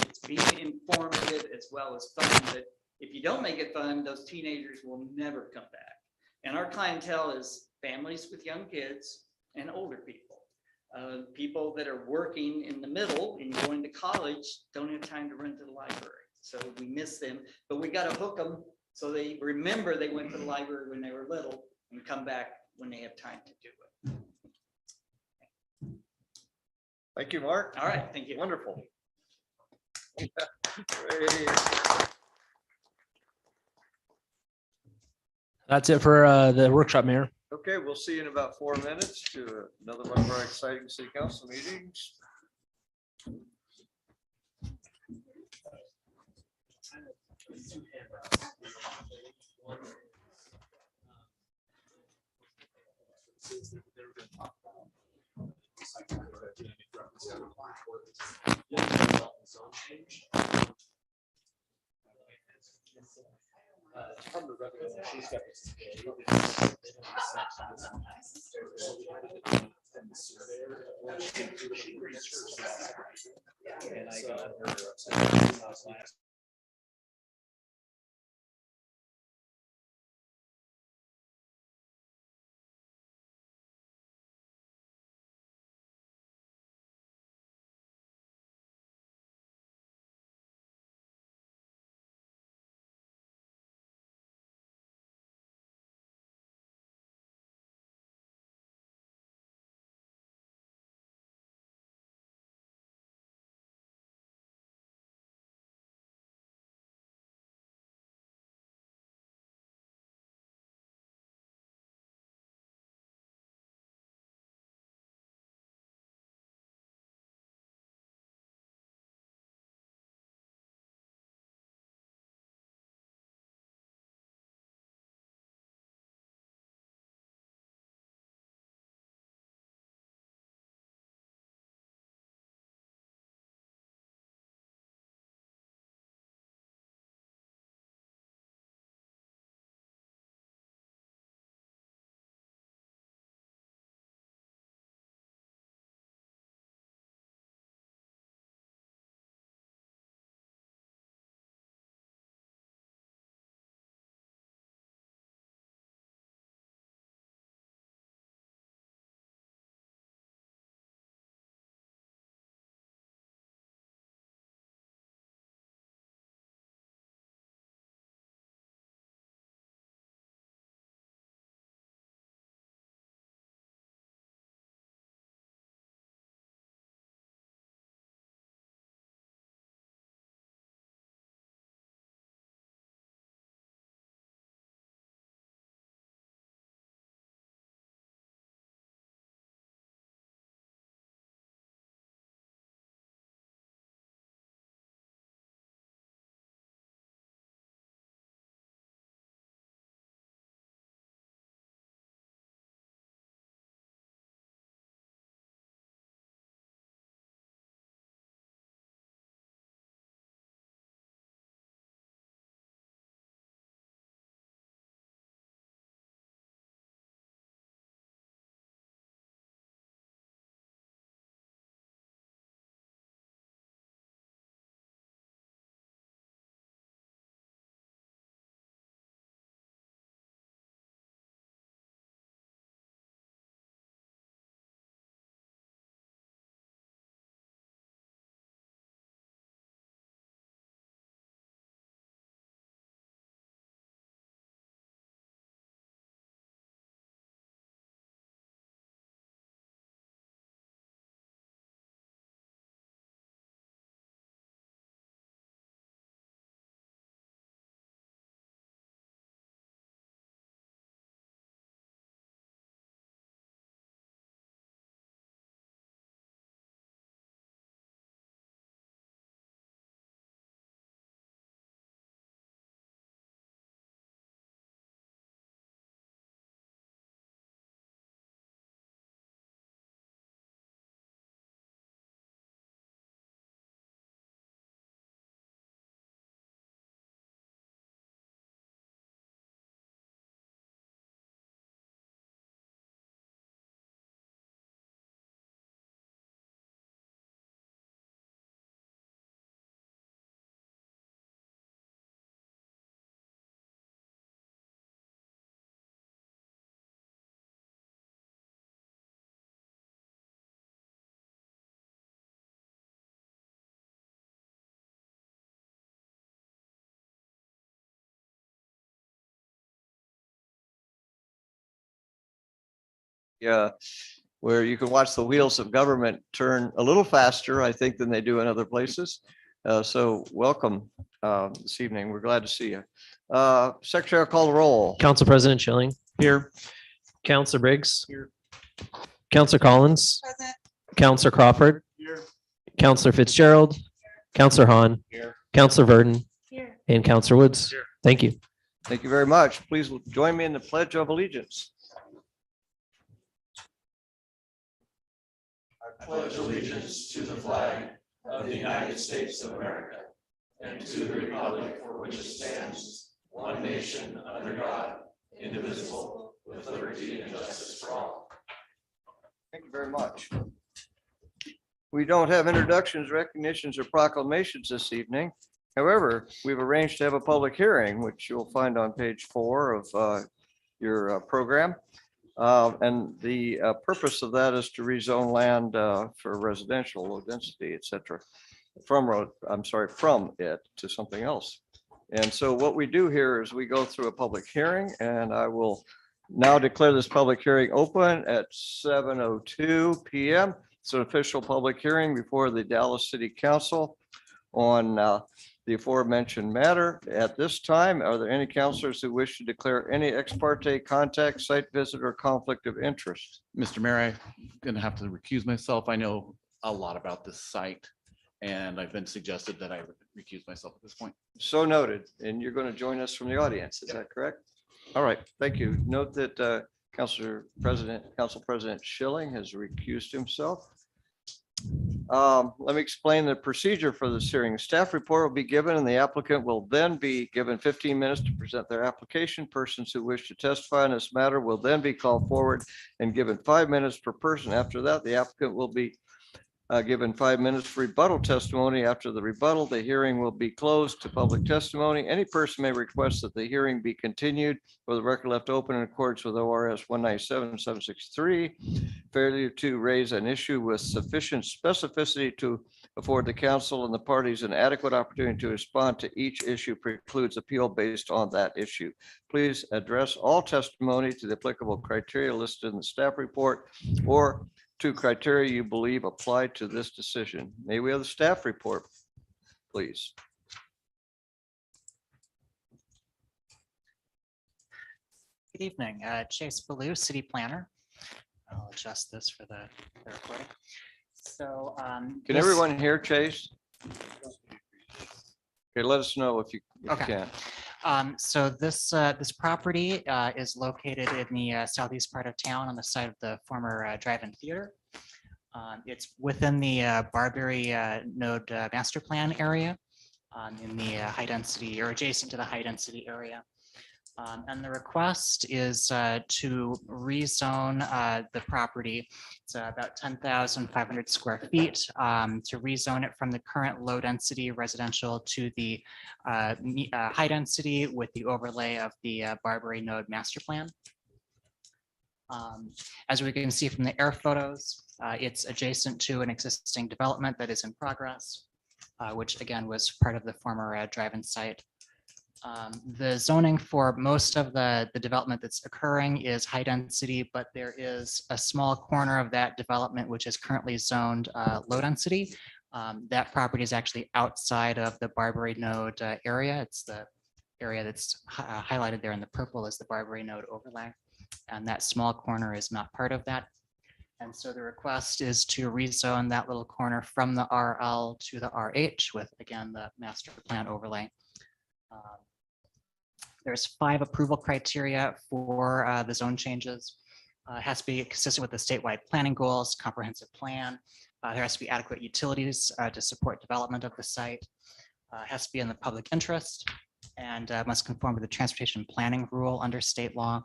Speaker 4: it's being informative as well as fun, but if you don't make it fun, those teenagers will never come back. And our clientele is families with young kids and older people. People that are working in the middle and going to college don't have time to run to the library. So we miss them, but we got to hook them so they remember they went to the library when they were little and come back when they have time to do it.
Speaker 5: Thank you, Mark.
Speaker 4: All right, thank you.
Speaker 5: Wonderful.
Speaker 3: That's it for the workshop, Mayor.
Speaker 5: Okay, we'll see you in about 4 minutes to another one of our exciting city council meetings.
Speaker 2: And I got her.
Speaker 5: where you can watch the wheels of government turn a little faster, I think, than they do in other places. So welcome this evening. We're glad to see you. Secretary, I'll call the roll.
Speaker 6: Council President Schilling.
Speaker 3: Here.
Speaker 6: Counselor Briggs.
Speaker 2: Here.
Speaker 6: Counselor Collins.
Speaker 1: Present.
Speaker 6: Counselor Crawford.
Speaker 2: Here.
Speaker 6: Counselor Fitzgerald. Counselor Hahn.
Speaker 2: Here.
Speaker 6: Counselor Verdon.
Speaker 1: Here.
Speaker 6: And Counselor Woods.
Speaker 2: Here.
Speaker 6: Thank you.
Speaker 5: Thank you very much. Please join me in the Pledge of Allegiance.
Speaker 7: I pledge allegiance to the flag of the United States of America and to the republic for which it stands, one nation under God, indivisible, with liberty and justice for all.
Speaker 5: Thank you very much. We don't have introductions, recognitions, or proclamations this evening. However, we've arranged to have a public hearing, which you'll find on page 4 of your program. And the purpose of that is to rezone land for residential, low density, et cetera, from it to something else. And so what we do here is we go through a public hearing, and I will now declare this public hearing open at 7:02 p.m. It's an official public hearing before the Dallas City Council on the aforementioned matter. At this time, are there any counselors who wish to declare any ex parte contact, site visit, or conflict of interest?
Speaker 8: Mr. Mayor, I'm gonna have to recuse myself. I know a lot about this site, and I've been suggested that I recuse myself at this point.
Speaker 5: So noted. And you're going to join us from the audience. Is that correct? All right. Thank you. Note that Council President Schilling has recused himself. Let me explain the procedure for this hearing. Staff report will be given and the applicant will then be given 15 minutes to present their application. Persons who wish to testify on this matter will then be called forward and given 5 minutes per person. After that, the applicant will be given 5 minutes for rebuttal testimony. After the rebuttal, the hearing will be closed to public testimony. Any person may request that the hearing be continued or the record left open in accordance with ORS 197-763. Failure to raise an issue with sufficient specificity to afford the council and the parties an adequate opportunity to respond to each issue precludes appeal based on that issue. Please address all testimony to the applicable criteria listed in the staff report or to criteria you believe apply to this decision. May we have the staff report, please?
Speaker 9: Good evening, Chase Ballou, City Planner. I'll adjust this for the recording. So.
Speaker 5: Can everyone hear Chase? Okay, let us know if you can.
Speaker 9: So this property is located in the southeast part of town on the site of the former drive-in theater. It's within the Barberry Node Master Plan area in the high density or adjacent to the high density area. And the request is to rezone the property. It's about 10,500 square feet to rezone it from the current low density residential to the high density with the overlay of the Barberry Node Master Plan. As we can see from the air photos, it's adjacent to an existing development that is in progress, which again was part of the former drive-in site. The zoning for most of the development that's occurring is high density, but there is a small corner of that development which is currently zoned low density. That property is actually outside of the Barberry Node area. It's the area that's highlighted there in the purple is the Barberry Node overlay. And that small corner is not part of that. And so the request is to rezone that little corner from the RL to the RH with, again, the master plan overlay. There's 5 approval criteria for the zone changes. It has to be consistent with the statewide planning goals, comprehensive plan. There has to be adequate utilities to support development of the site. It has to be in the public interest and must conform to the transportation planning rule under state law.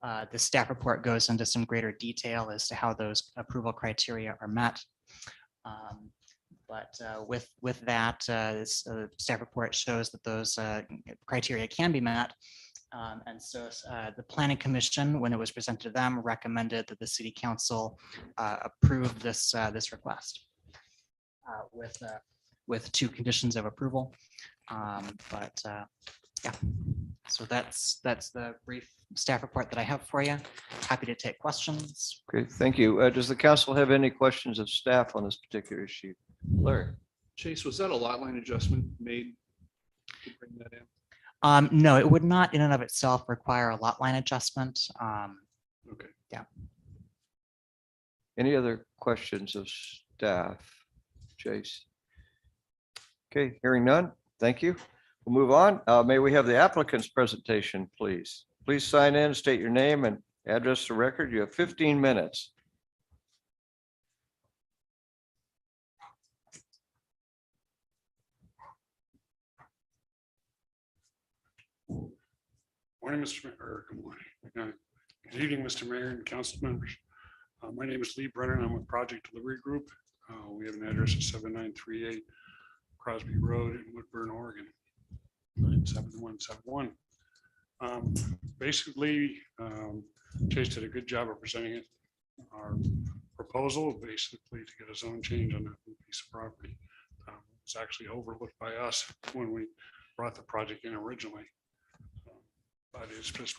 Speaker 9: The staff report goes into some greater detail as to how those approval criteria are met. But with that, this staff report shows that those criteria can be met. And so the Planning Commission, when it was presented to them, recommended that the City Council approve this request with 2 conditions of approval. Yeah. So that's the brief staff report that I have for you. Happy to take questions.
Speaker 5: Okay, thank you. Does the council have any questions of staff on this particular issue? Larry?
Speaker 2: Chase, was that a lot line adjustment made to bring that in?
Speaker 9: No, it would not in and of itself require a lot line adjustment.
Speaker 2: Okay.
Speaker 5: Any other questions of staff? Chase? Okay, hearing none. Thank you. We'll move on. May we have the applicant's presentation, please? Please sign in, state your name and address to record. You have 15 minutes.
Speaker 10: Morning, Mr. Mayor. Good morning. Good evening, Mr. Mayor and council members. My name is Lee Brennan. I'm with Project Delivery Group. We have an address of 7938 Crosby Road in Woodburn, Oregon, 97171. Basically, Chase did a good job of presenting it. Our proposal, basically, to get a zone change on that piece of property. It's actually overlooked by us when we brought the project in originally. But it's just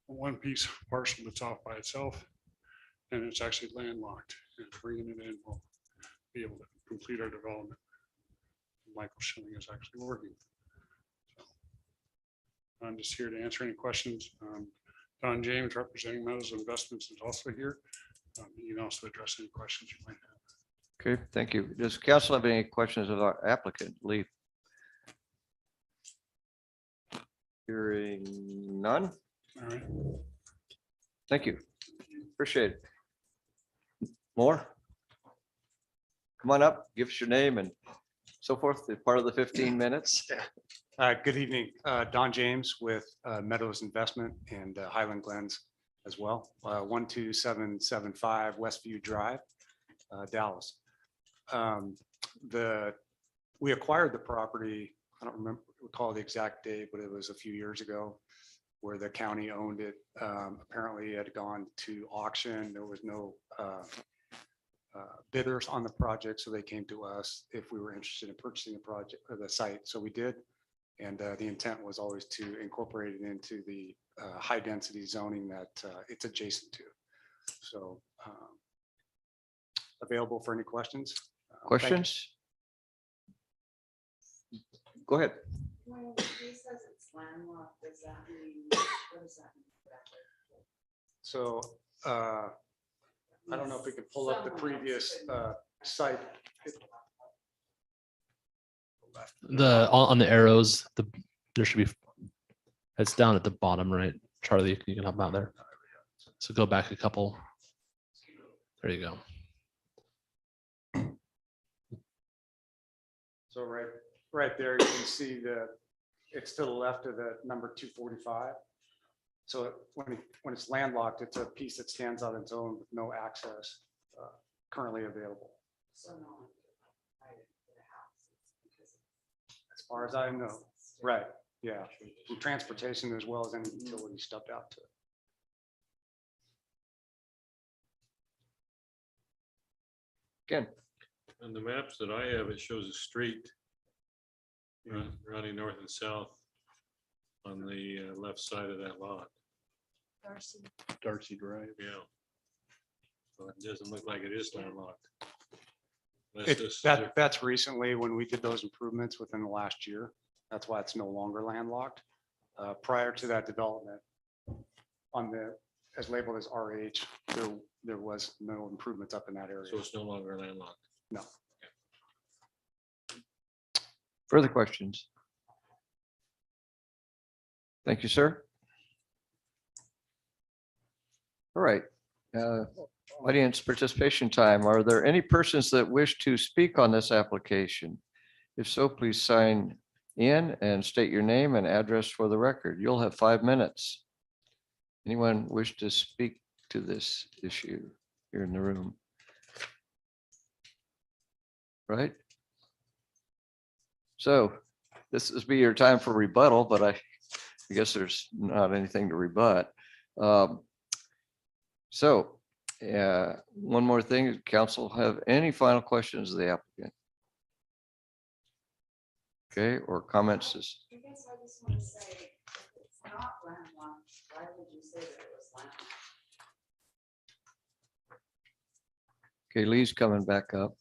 Speaker 10: one piece parcel that's off by itself, and it's actually landlocked. And bringing it in will be able to complete our development. Michael Schilling is actually working. So I'm just here to answer any questions. Don James, representing Meadows Investments, is also here. You can also address any questions you might have.
Speaker 5: Okay, thank you. Does council have any questions of our applicant? Lee? Hearing none.
Speaker 10: All right.
Speaker 5: Thank you. Appreciate it. More? Come on up, give us your name and so forth. They're part of the 15 minutes.
Speaker 11: Good evening, Don James with Meadows Investment and Highland Glens as well, 12775 Westview Drive, Dallas. We acquired the property, I don't recall the exact date, but it was a few years ago where the county owned it. Apparently it had gone to auction. There was no bidders on the project, so they came to us if we were interested in purchasing the project or the site. So we did, and the intent was always to incorporate it into the high density zoning that it's adjacent to. So available for any questions. Thank you.
Speaker 5: Questions? Go ahead.
Speaker 12: When he says it's landlocked, does that mean, what does that mean?
Speaker 11: So I don't know if we can pull up the previous site.
Speaker 3: On the arrows, there should be, it's down at the bottom, right? Charlie, you can help out there. So go back a couple. There you go.
Speaker 11: So right there, you can see that it's to the left of the number 245. So when it's landlocked, it's a piece that stands on its own with no access currently available.
Speaker 12: So no.
Speaker 11: As far as I know, right, yeah. And transportation as well as any utility stubbed out to it.
Speaker 5: Again.
Speaker 7: On the maps that I have, it shows a street running north and south on the left side of that lot.
Speaker 2: Darcy Drive.
Speaker 7: Yeah. So it doesn't look like it is landlocked.
Speaker 11: That's recently when we did those improvements within the last year. That's why it's no longer landlocked. Prior to that development on as labeled as RH, there was no improvements up in that area.
Speaker 7: So it's no longer landlocked.
Speaker 11: No.
Speaker 5: Further questions? Thank you, sir. All right. Audience participation time. Are there any persons that wish to speak on this application? If so, please sign in and state your name and address for the record. You'll have 5 minutes. Anyone wish to speak to this issue here in the room? Right? So this is be your time for rebuttal, but I guess there's not anything to rebut. One more thing, council have any final questions of the applicant? Okay, or comments is,
Speaker 12: I guess I just want to say, if it's not landlocked, why would you say that it was landlocked?
Speaker 5: okay, Lee's coming back up.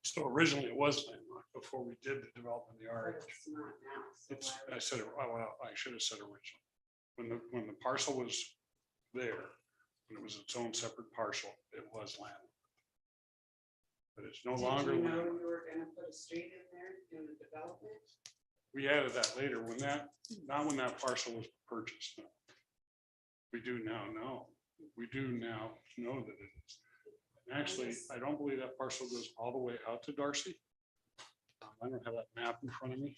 Speaker 10: So originally it was landlocked before we did the development of the
Speaker 12: But
Speaker 10: RH.
Speaker 12: it's not now. So
Speaker 10: It's,
Speaker 12: why
Speaker 10: I said, well, I should have said original. When the parcel was there, when it was its own separate parcel, it was land. But it's no longer
Speaker 12: Did you know
Speaker 10: land.
Speaker 12: you were gonna put a street in there in the development?
Speaker 10: We added that later when not when that parcel was purchased. No. We do now know. We do now know that it is. And actually, I don't believe that parcel goes all the way out to Darcy. I don't have that map in front of me.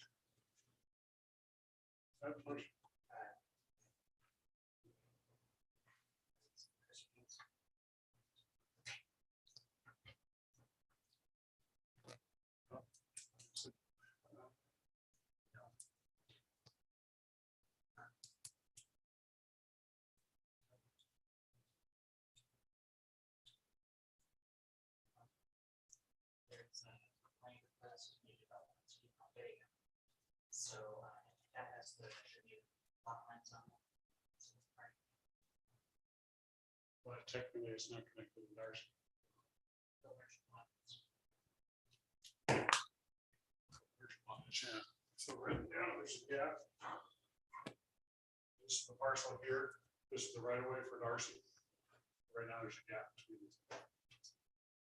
Speaker 10: That parcel-
Speaker 9: So that has the lot lines on it.
Speaker 10: But technically, it's not connected to Darcy. Yeah, so written down, there's a gap. This is the parcel here, this is the right of way for Darcy. Right now, there's a gap between these.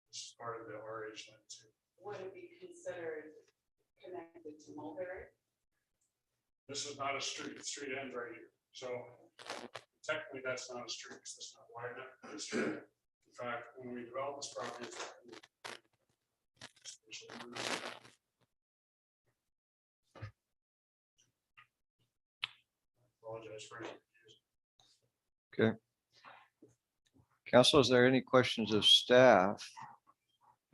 Speaker 10: This is part of the RH land too.
Speaker 12: Would it be considered connected to Mulberry?
Speaker 10: This is not a street, the street ends right here, so technically, that's not a street, because it's not wide enough for the street. In fact, when we develop this property. Apologize for any confusion.
Speaker 5: Okay. Council, is there any questions of staff?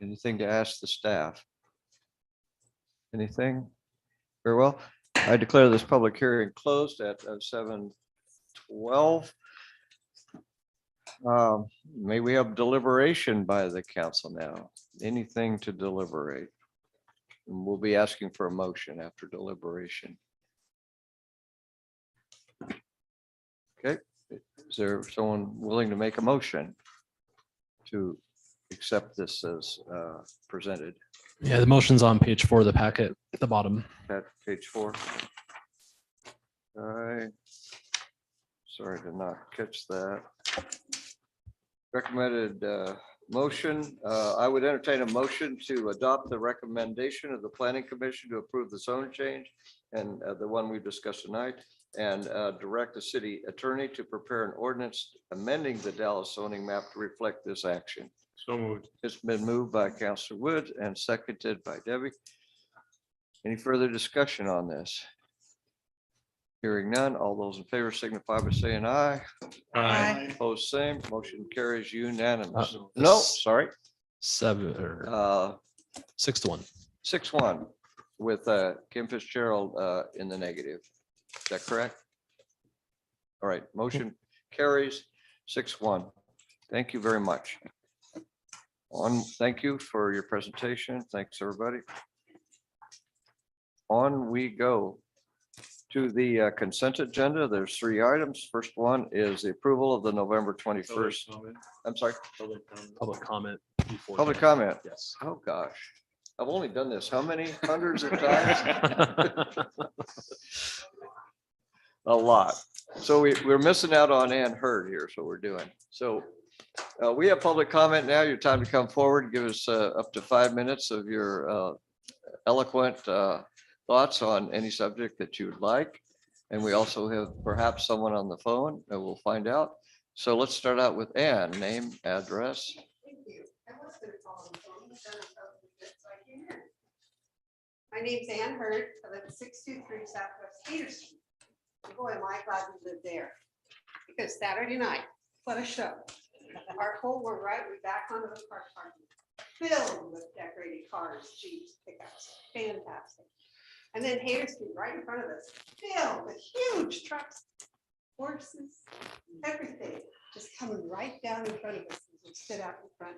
Speaker 5: Anything to ask the staff? Anything? Very well. I declare this public hearing closed at 7:12. May we have deliberation by the council now? Anything to deliberate? And we'll be asking for a motion after deliberation. Okay, is there someone willing to make a motion to accept this as presented?
Speaker 3: Yeah, the motion's on page 4 of the packet at the bottom.
Speaker 5: At page 4. All right. Sorry to not catch that. Recommended motion. I would entertain a motion to adopt the recommendation of the planning commission to approve the zone change and the one we discussed tonight, and direct the city attorney to prepare an ordinance amending the Dallas zoning map to reflect this action.
Speaker 7: So moved.
Speaker 5: It's been moved by Councilor Wood and seconded by Debbie. Any further discussion on this? Hearing none, all those in favor signify by saying aye.
Speaker 1: Aye.
Speaker 5: Opposed, same. Motion carries unanimous.
Speaker 3: Uh,
Speaker 5: No,
Speaker 3: this-
Speaker 5: sorry.
Speaker 3: 6-1.
Speaker 5: 6-1 with Kim Fitzgerald in the negative. Is that correct? All right, motion carries 6-1. Thank you very much. Thank you for your presentation. Thanks, everybody. On we go to the consent agenda. There's 3 items. First one is the approval of the November 21st. I'm sorry,
Speaker 3: Public comment. before
Speaker 5: public
Speaker 3: the-
Speaker 5: comment.
Speaker 3: Yes.
Speaker 5: Oh, gosh. I've only done this how many hundreds of times? A lot. So we're missing out on Ann Hurd here, so we're doing. So we have public comment now. Your time to come forward. Give us up to 5 minutes of your eloquent thoughts on any subject that you would like. And we also have perhaps someone on the phone that we'll find out. So let's start out with Ann, name, address.
Speaker 1: Thank you. I was gonna call on the phone, but then I felt a bit, so I came in. My name's Ann Hurd. I live at 623 Southwest Peter Street. And boy, am I glad we lived there. Because Saturday night, what a show. Our whole, we're back onto the park parking, filled with decorated cars, jeeps, pickups, fantastic. And then Hayter Street, right in front of us, filled with huge trucks, horses, everything, just coming right down in front of us. as we stood out in front,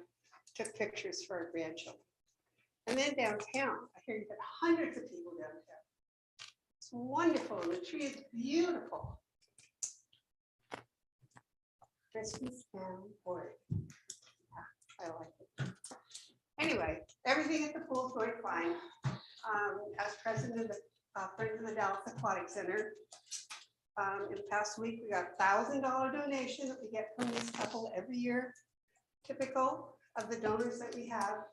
Speaker 1: took pictures for our grandchildren. And then downtown, I hear you've got hundreds of people downtown. It's wonderful, and the tree is beautiful. Christmas town for it. I like it. Anyway, everything at the pool is going fine. As president of the Friends of the Dallas Aquatic Center, in the past week, we got $1,000 donation that we get from this couple every year, typical of the donors that we have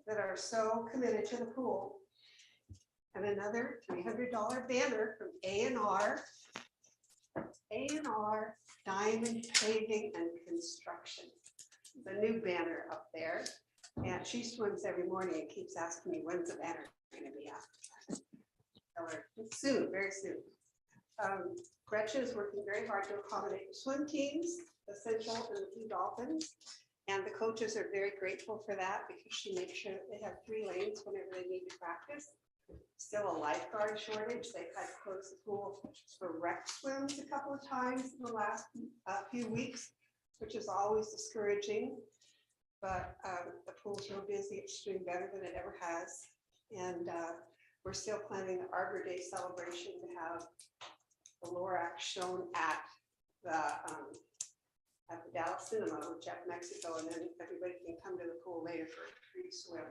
Speaker 1: that are so committed to the pool. And another $300 banner from A&R Diamond Paving and Construction. The new banner up there. And she swims every morning and keeps asking me, when's the banner going to be up? Tell her, soon, very soon. Gretchen is working very hard to accommodate the swim teams, the Central and the Blue Dolphins. And the coaches are very grateful for that because she makes sure that they have 3 lanes whenever they need to practice. Still a lifeguard shortage. They've had to close the pool for rec swims a couple of times in the last few weeks, which is always discouraging. But the pool's real busy. It's doing better than it ever has. And we're still planning the Arbor Day celebration to have the Lorax shown at the Dallas Cinema with Jeff Mexico. And then everybody can come to the pool later for a free swim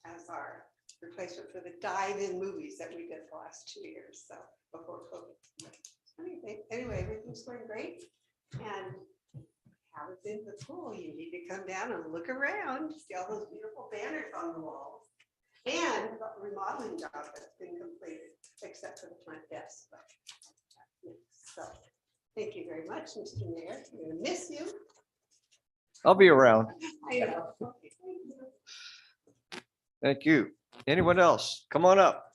Speaker 1: as our replacement for the dive-in movies that we did the last 2 years, so before COVID. Anyway, everything's going great. And haven't been to the pool, you need to come down and look around, see all those beautiful banners on the walls. And the remodeling job that's been completed, except for the front desk. So, thank you very much, Mr. Mayor. I'm gonna miss you.
Speaker 5: I'll be around.
Speaker 1: I know. Okay, thank you.
Speaker 5: Thank you. Anyone else? Come on up.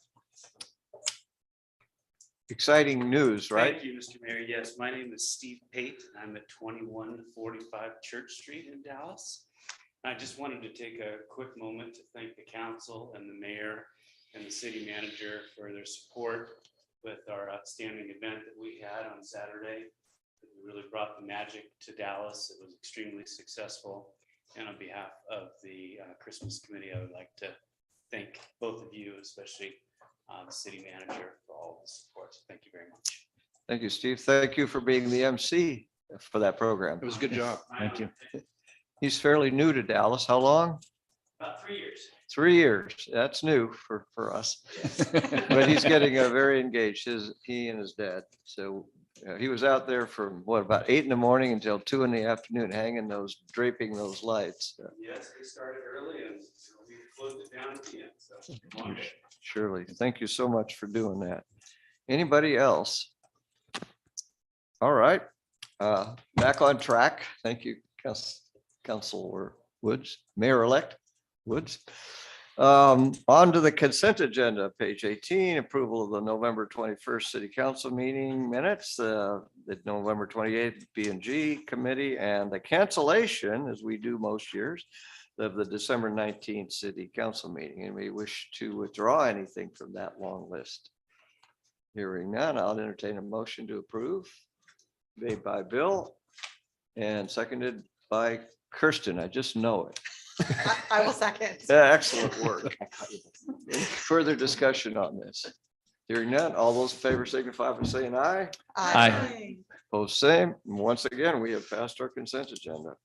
Speaker 5: Exciting news, right?
Speaker 13: Thank you, Mr. Mayor. Yes, my name is Steve Pate. I'm at 2145 Church Street in Dallas. I just wanted to take a quick moment to thank the council and the mayor and the city manager for their support with our outstanding event that we had on Saturday. We really brought the magic to Dallas. It was extremely successful. And on behalf of the Christmas committee, I would like to thank both of you, especially the city manager, for all the support. So thank you very much.
Speaker 5: Thank you, Steve. Thank you for being the MC for that program.
Speaker 2: It was a good job.
Speaker 8: Thank you.
Speaker 5: He's fairly new to Dallas. How long?
Speaker 13: About 3 years.
Speaker 5: 3 years. That's new for us. But he's getting very engaged, he and his dad. So he was out there from what, about 8 in the morning until 2 in the afternoon, hanging draping those lights.
Speaker 13: Yes, they started early and we closed it down at the end. So long day.
Speaker 5: Surely. Thank you so much for doing that. Anybody else? All right. Back on track. Thank you, Councilor Woods, Mayor-elect Woods. On to the consent agenda, page 18, approval of the November 21st City Council meeting minutes, the November 28th B&G committee, and the cancellation, as we do most years, of the December 19th City Council meeting. And we wish to withdraw anything from that long list. Hearing none, I'll entertain a motion to approve. Made by Bill and seconded by Kirsten. I just know it.
Speaker 1: I will second.
Speaker 5: Excellent work. Further discussion on this? Hearing none, all those in favor signify by saying aye.
Speaker 6: Aye.
Speaker 5: Opposed, same. And once again, we have passed our consent agenda.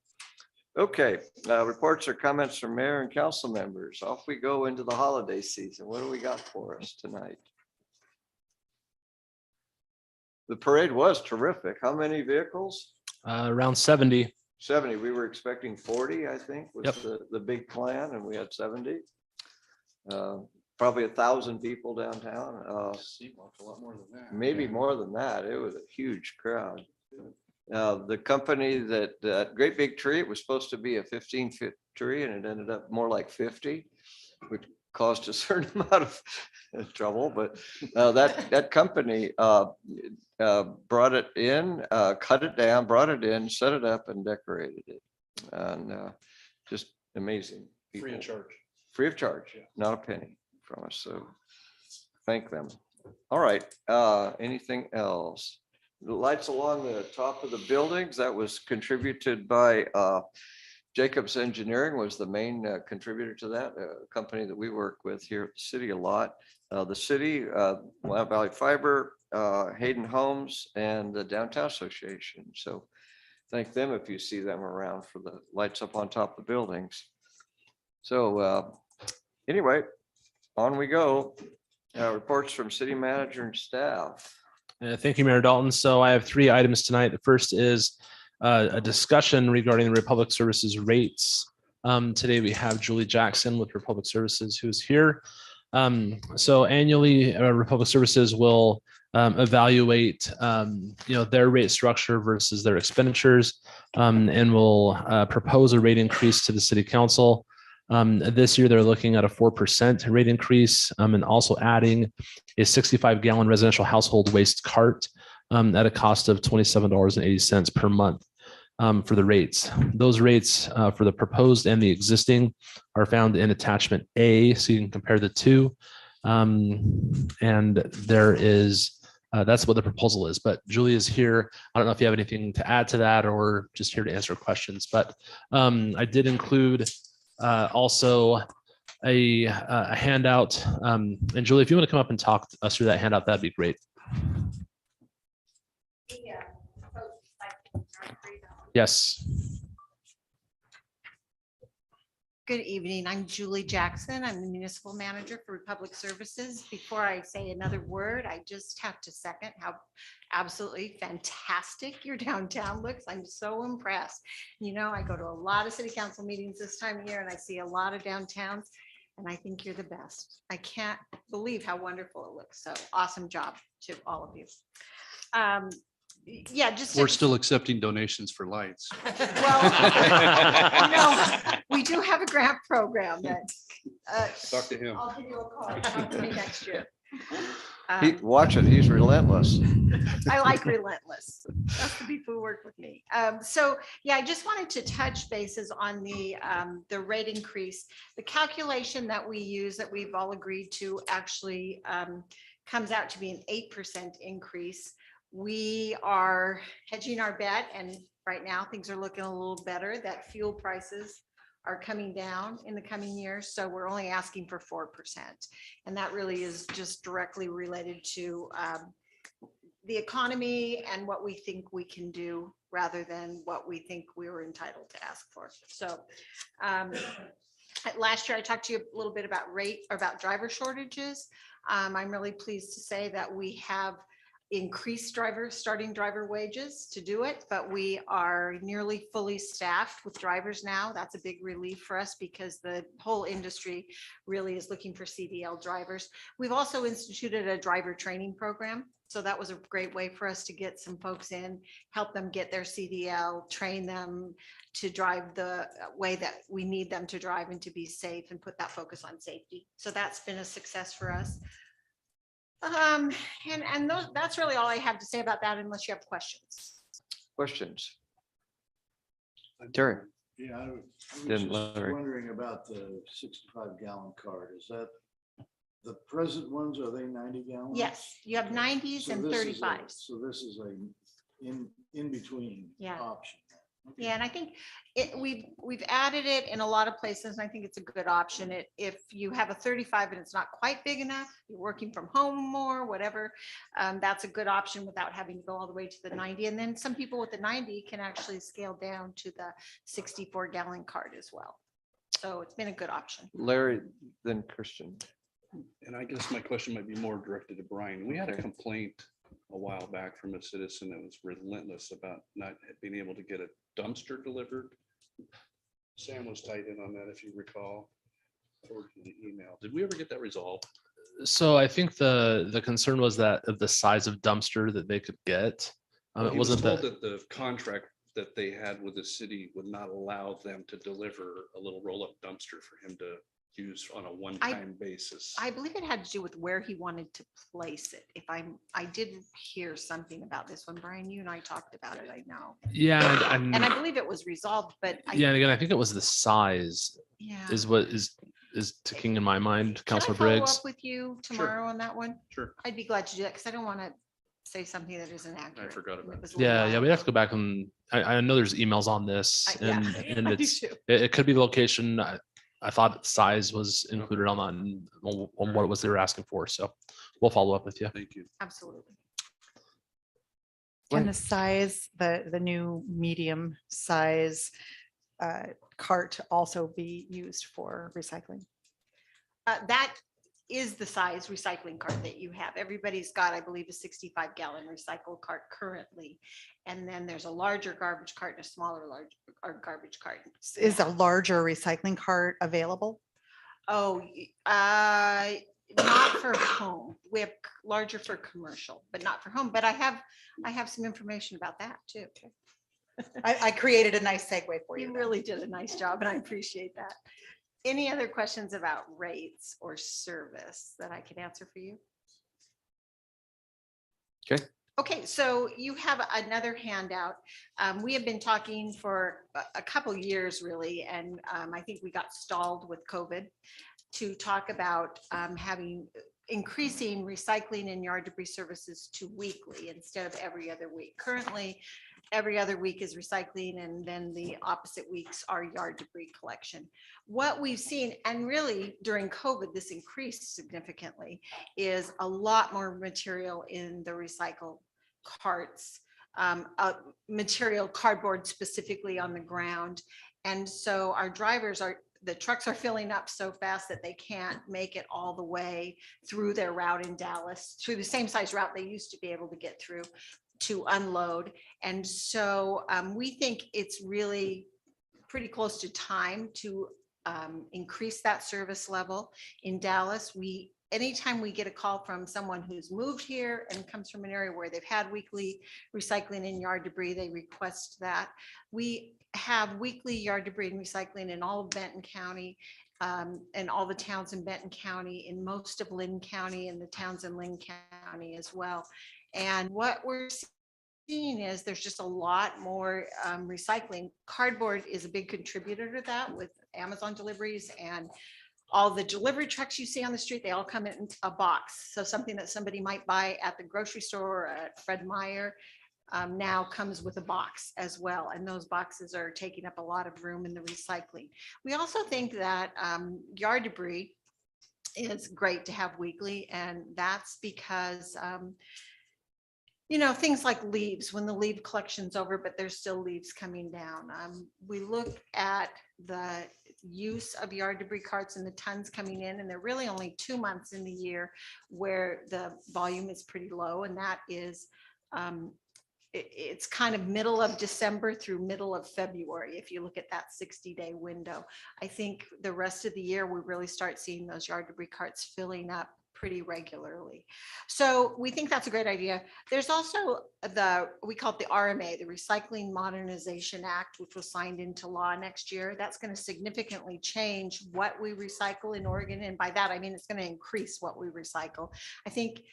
Speaker 5: Okay, reports or comments from mayor and council members. Off we go into the holiday season. What do we got for us tonight? The parade was terrific. How many vehicles?
Speaker 3: Around 70.
Speaker 5: 70. We were expecting 40, I think, was
Speaker 3: Yep.
Speaker 5: the big plan, and we had 70. Probably 1,000 people downtown.
Speaker 8: A lot more than that.
Speaker 5: Maybe more than that. It was a huge crowd. The company that Great Big Tree, it was supposed to be a 15-foot tree, and it ended up more like 50, which caused a certain amount of trouble. But that company brought it in, cut it down, brought it in, set it up, and decorated it. And just amazing.
Speaker 2: Free of
Speaker 5: people.
Speaker 2: charge.
Speaker 5: Free of charge, not a penny from us. So thank them. All right. Anything else? The lights along the top of the buildings, that was contributed by Jacobs Engineering was the main contributor to that, a company that we work with here at the city a lot. The city, Willamette Valley Fiber, Hayden Homes, and the Downtown Association. So thank them if you see them around for the lights up on top of the buildings. So anyway, on we go. Reports from city manager and staff.
Speaker 3: Thank you, Mayor Dalton. So I have 3 items tonight. The first is a discussion regarding the Republic Services rates. Today we have Julie Jackson with Republic Services who's here. So annually, Republic Services will evaluate their rate structure versus their expenditures, and will propose a rate increase to the city council. This year, they're looking at a 4% rate increase, and also adding a 65-gallon residential household waste cart at a cost of $27.80 per month for the rates. Those rates for the proposed and the existing are found in attachment A, so you can compare the two. And there is, that's what the proposal is. But Julie is here. I don't know if you have anything to add to that or just here to answer questions, but I did include also a handout. And Julie, if you want to come up and talk us through that handout, that'd be great. Yes.
Speaker 1: Good evening. I'm Julie Jackson. I'm the municipal manager for Republic Services. Before I say another word, I just have to second how absolutely fantastic your downtown looks. I'm so impressed. You know, I go to a lot of city council meetings this time of year and I see a lot of downtowns and I think you're the best. I can't believe how wonderful it looks. So awesome job to all of you. Yeah, just.
Speaker 2: We're still accepting donations for lights.
Speaker 1: Well, no, we do have a grant program that.
Speaker 2: Talk to him.
Speaker 1: I'll give you a call. Talk to me next year.
Speaker 5: Watch it, he's relentless.
Speaker 1: I like relentless. That's the people who work with me. So yeah, I just wanted to touch bases on the rate increase. The calculation that we use that we've all agreed to actually comes out to be an 8% increase. We are hedging our bet, and right now things are looking a little better, that fuel prices are coming down in the coming years. So we're only asking for 4%. And that really is just directly related to the economy and what we think we can do rather than what we think we were entitled to ask for. So last year I talked to you a little bit about driver shortages. I'm really pleased to say that we have increased starting driver wages to do it, but we are nearly fully staffed with drivers now. That's a big relief for us because the whole industry really is looking for CDL drivers. We've also instituted a driver training program. So that was a great way for us to get some folks in, help them get their CDL, train them to drive the way that we need them to drive and to be safe and put that focus on safety. So that's been a success for us. That's really all I have to say about that, unless you have questions.
Speaker 5: Questions? Terry?
Speaker 7: Yeah, I was
Speaker 5: Then
Speaker 7: just
Speaker 5: Larry.
Speaker 7: wondering about the 65-gallon cart. Is that the present ones? Are they 90 gallons?
Speaker 1: Yes, you have 90s and 35s.
Speaker 7: So this is a in between
Speaker 1: Yeah.
Speaker 7: option. Okay.
Speaker 1: Yeah, and I think we've added it in a lot of places, and I think it's a good option. If you have a 35 and it's not quite big enough, you're working from home more, whatever, that's a good option without having to go all the way to the 90. And then some people with the 90 can actually scale down to the 64-gallon cart as well. So it's been a good option.
Speaker 5: Larry, then Christian.
Speaker 2: And I guess my question might be more directed to Brian. We had a
Speaker 5: Okay.
Speaker 2: complaint a while back from a citizen that was relentless about not being able to get a dumpster delivered. Sam was tied in on that, if you recall. Forward to the email. Did we ever get that resolved?
Speaker 3: So I think the concern was that of the size of dumpster that they could get.
Speaker 2: Well,
Speaker 3: It
Speaker 2: he was
Speaker 3: wasn't
Speaker 2: told
Speaker 3: that.
Speaker 2: that the contract that they had with the city would not allow them to deliver a little roll-up dumpster for him to use on a one-time basis.
Speaker 1: I believe it had to do with where he wanted to place it. I did hear something about this one, Brian, you and I talked about it, I know.
Speaker 3: Yeah.
Speaker 1: And I believe it was resolved, but
Speaker 3: Yeah, and again, I think it was the size
Speaker 1: yeah.
Speaker 3: is what is ticking in my mind,
Speaker 1: Can I
Speaker 3: Councilor
Speaker 1: follow
Speaker 3: Briggs.
Speaker 1: up with you tomorrow on that one?
Speaker 2: Sure.
Speaker 1: I'd be glad to do that because I don't want to say something that isn't accurate.
Speaker 2: forgot about
Speaker 1: It
Speaker 2: it.
Speaker 1: was a little
Speaker 3: Yeah,
Speaker 1: while
Speaker 3: we have
Speaker 1: ago.
Speaker 3: to go back and I know there's emails on this
Speaker 1: Yeah,
Speaker 3: and
Speaker 1: I do
Speaker 3: it's,
Speaker 1: too.
Speaker 3: it could be the location. I thought size was included on that and on what it was they were asking for. So we'll follow up with you.
Speaker 2: Thank you.
Speaker 1: Absolutely.
Speaker 14: Can the size, the new medium size cart also be used for recycling?
Speaker 1: That is the size recycling cart that you have. Everybody's got, I believe, a 65-gallon recycle cart currently. And then there's a larger garbage cart and a smaller garbage cart.
Speaker 14: Is a larger recycling cart available?
Speaker 1: Oh, not for home. We have larger for commercial, but not for home. But I have some information about that too.
Speaker 14: I created a nice segue for you.
Speaker 1: You
Speaker 14: then.
Speaker 1: really did a nice job and I appreciate that. Any other questions about rates or service that I can answer for you?
Speaker 6: Okay.
Speaker 1: Okay, so you have another handout. We have been talking for a couple years really, and I think we got stalled with COVID to talk about increasing recycling and yard debris services to weekly instead of every other week. Currently, every other week is recycling and then the opposite weeks are yard debris collection. What we've seen, and really during COVID, this increased significantly, is a lot more material in the recycle carts, material cardboard specifically on the ground. And so our drivers the trucks are filling up so fast that they can't make it all the way through their route in Dallas, through the same size route they used to be able to get through to unload. And so we think it's really pretty close to time to increase that service level in Dallas. Anytime we get a call from someone who's moved here and comes from an area where they've had weekly recycling and yard debris, they request that. We have weekly yard debris and recycling in all of Benton County and all the towns in Benton County, in most of Lynn County and the towns in Lynn County as well. And what we're seeing is there's just a lot more recycling. Cardboard is a big contributor to that with Amazon deliveries, and all the delivery trucks you see on the street, they all come in a box. So something that somebody might buy at the grocery store or at Fred Meyer now comes with a box as well. And those boxes are taking up a lot of room in the recycling. We also think that yard debris is great to have weekly, and that's because things like leaves, when the leaf collection's over, but there's still leaves coming down. We look at the use of yard debris carts and the tons coming in, and they're really only 2 months in the year where the volume is pretty low, and that is it's kind of middle of December through middle of February. If you look at that 60-day window, I think the rest of the year, we really start seeing those yard debris carts filling up pretty regularly. So we think that's a great idea. There's also we call it the RMA, the Recycling Modernization Act, which was signed into law next year. That's going to significantly change what we recycle in Oregon. And by that, I mean, it's going to increase what we recycle. I think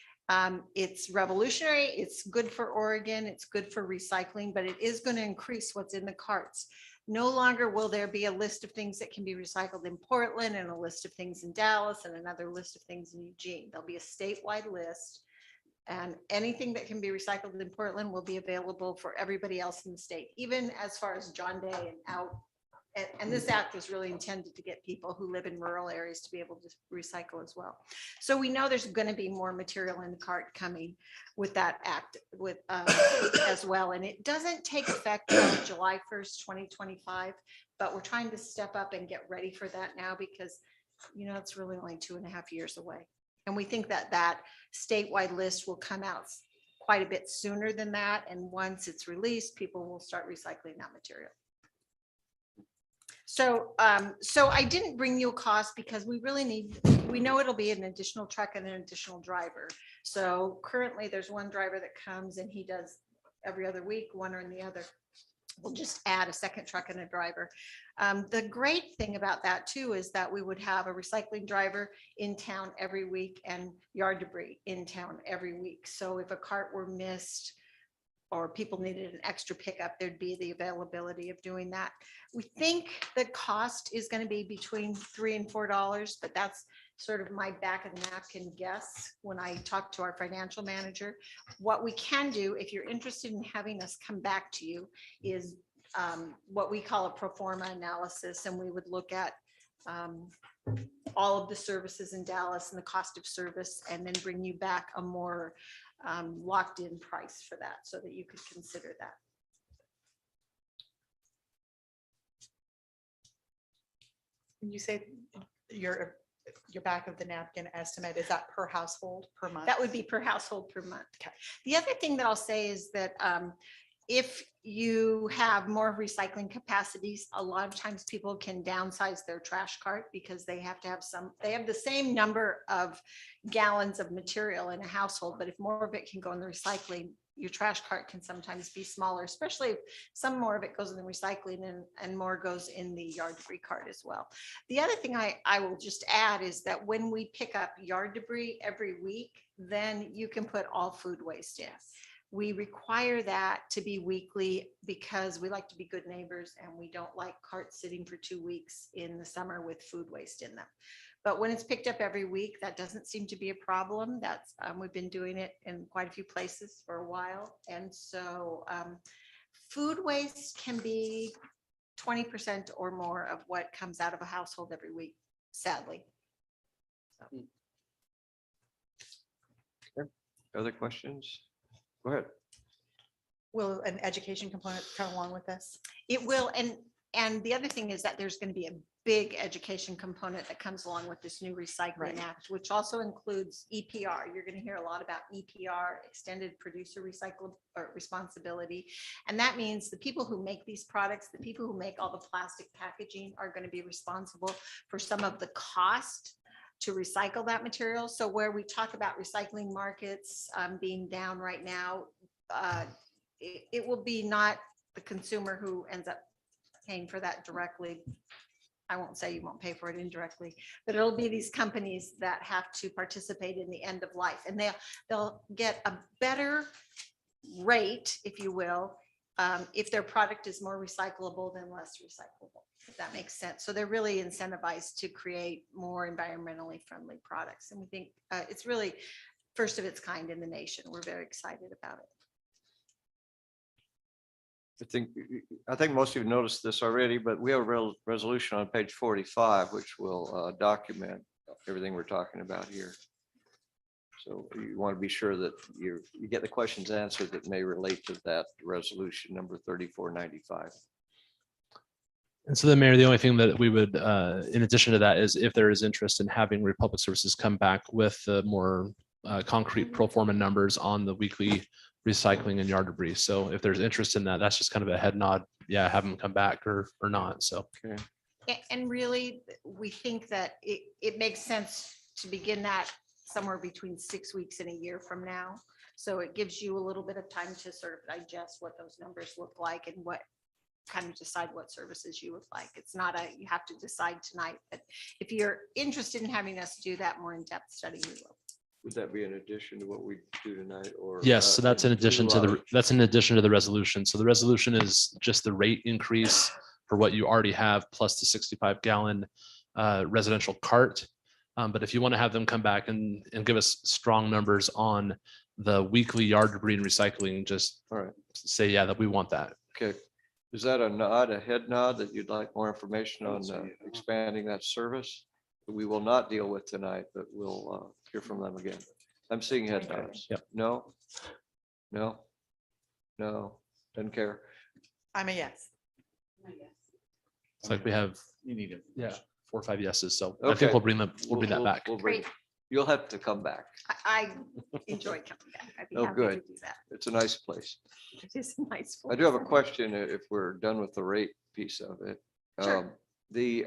Speaker 1: it's revolutionary. It's good for Oregon. It's good for recycling, but it is going to increase what's in the carts. No longer will there be a list of things that can be recycled in Portland and a list of things in Dallas and another list of things in Eugene. There'll be a statewide list, and anything that can be recycled in Portland will be available for everybody else in the state, even as far as John Day and out. And this act was really intended to get people who live in rural areas to be able to recycle as well. So we know there's going to be more material in the cart coming with that act as well. And it doesn't take effect until July 1st, 2025, but we're trying to step up and get ready for that now because, it's really only 2.5 years away. And we think that statewide list will come out quite a bit sooner than that. And once it's released, people will start recycling that material. So I didn't bring you a cost because we know it'll be an additional truck and an additional driver. So currently there's one driver that comes and he does every other week, one or the other. We'll just add a second truck and a driver. The great thing about that too is that we would have a recycling driver in town every week and yard debris in town every week. So if a cart were missed or people needed an extra pickup, there'd be the availability of doing that. We think the cost is going to be between $3 and $4, but that's
Speaker 14: sort of my back of the napkin guess when I talk to our financial manager. What we can do, if you're interested in having us come back to you, is what we call a pro forma analysis, and we would look at all of the services in Dallas and the cost of service, and then bring you back a more locked in price for that, so that you could consider that.
Speaker 15: When you say your back of the napkin estimate, is that per household, per month?
Speaker 14: That would be per household per month.
Speaker 15: Okay.
Speaker 14: The other thing that I'll say is that if you have more recycling capacities, a lot of times people can downsize their trash cart because they have to have they have the same number of gallons of material in a household, but if more of it can go in the recycling, your trash cart can sometimes be smaller, especially if some more of it goes in the recycling and more goes in the yard debris cart as well. The other thing I will just add is that when we pick up yard debris every week, then you can put all food waste in. We require that to be weekly because we like to be good neighbors and we don't like carts sitting for 2 weeks in the summer with food waste in them. But when it's picked up every week, that doesn't seem to be a problem. That's we've been doing it in quite a few places for a while. And so food waste can be 20% or more of what comes out of a household every week, sadly.
Speaker 5: Other questions? Go ahead.
Speaker 15: Will an education component come along with this?
Speaker 14: It will. And the other thing is that there's going to be a big education component that comes along with this new Recycling
Speaker 15: Right.
Speaker 14: Act, which also includes EPR. You're going to hear a lot about EPR, Extended Producer Recycle or Responsibility. And that means the people who make these products, the people who make all the plastic packaging are going to be responsible for some of the cost to recycle that material. So where we talk about recycling markets being down right now, it will be not the consumer who ends up paying for that directly. I won't say you won't pay for it indirectly, but it'll be these companies that have to participate in the end of life, and they'll get a better rate, if you will, if their product is more recyclable than less recyclable, if that makes sense. So they're really incentivized to create more environmentally friendly products. And we think it's really first of its kind in the nation. We're very excited about it.
Speaker 5: I think most of you noticed this already, but we have a resolution on page 45, which will document everything we're talking about here. So you want to be sure that you get the questions answered that may relate to that resolution number 3495.
Speaker 3: And so the mayor, the only thing that we would, in addition to that, is if there is interest in having Republic Services come back with the more concrete pro forma numbers on the weekly recycling and yard debris. So if there's interest in that, that's just kind of a head nod. Yeah, have them come back or not. So.
Speaker 5: Okay.
Speaker 14: And really, we think that it makes sense to begin that somewhere between 6 weeks and a year from now. So it gives you a little bit of time to sort of digest what those numbers look like and what kind of decide what services you would like. It's not you have to decide tonight, but if you're interested in having us do that more in-depth study, we will.
Speaker 5: Would that be in addition to what we do tonight or?
Speaker 3: Yes, so that's in addition to the resolution. So the resolution is just the rate increase for what you already have plus the 65-gallon residential cart. But if you want to have them come back and give us strong numbers on the weekly yard debris and recycling, just say, yeah, that we want that.
Speaker 5: Okay. Is that a nod, a head nod that you'd like more information on expanding that service? We will not deal with tonight, but we'll hear from them again. I'm seeing head nods.
Speaker 3: Yep.
Speaker 5: No, no, no, doesn't care.
Speaker 15: I'm a yes.
Speaker 3: It's like we have,
Speaker 8: You need it.
Speaker 3: 4 or 5 yeses. So I
Speaker 5: Okay.
Speaker 3: think we'll bring that back.
Speaker 14: Great.
Speaker 5: You'll have to come back.
Speaker 14: I enjoy coming back. I'd be
Speaker 5: Oh,
Speaker 14: happy
Speaker 5: good.
Speaker 14: to do that.
Speaker 5: It's a nice place.
Speaker 14: It is a nice.
Speaker 5: I do have a
Speaker 14: place.
Speaker 5: question if we're done with the rate piece of it.
Speaker 14: Sure.
Speaker 5: The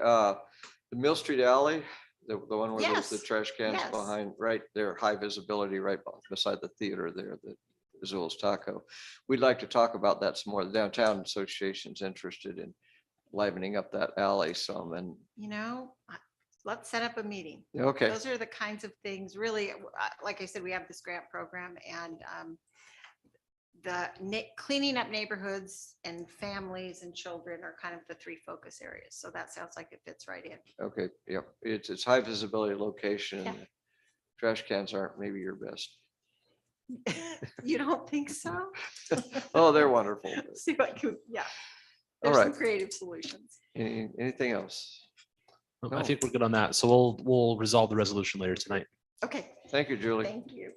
Speaker 5: Mill Street Alley, the one where there's the
Speaker 14: Yes.
Speaker 5: trash cans
Speaker 14: Yes.
Speaker 5: behind, right there, high visibility, right beside the theater there, the Azul's Taco. We'd like to talk about that some more. The Downtown Association's interested in livening up that alley some and,
Speaker 14: Let's set up a meeting.
Speaker 5: okay.
Speaker 14: Those are the kinds of things, really, like I said, we have this grant program and cleaning up neighborhoods and families and children are kind of the three focus areas. So that sounds like it fits right in.
Speaker 5: Okay, yep, it's high visibility location.
Speaker 14: Yeah.
Speaker 5: Trash cans aren't maybe your best.
Speaker 14: You don't think so?
Speaker 5: Oh, they're wonderful. but-
Speaker 14: See what, yeah.
Speaker 5: All
Speaker 14: There's some
Speaker 5: right.
Speaker 14: creative solutions.
Speaker 5: Anything else?
Speaker 3: I
Speaker 5: No.
Speaker 3: think we're good on that. So we'll resolve the resolution later tonight.
Speaker 14: Okay,
Speaker 5: Thank you, Julie.
Speaker 14: thank you.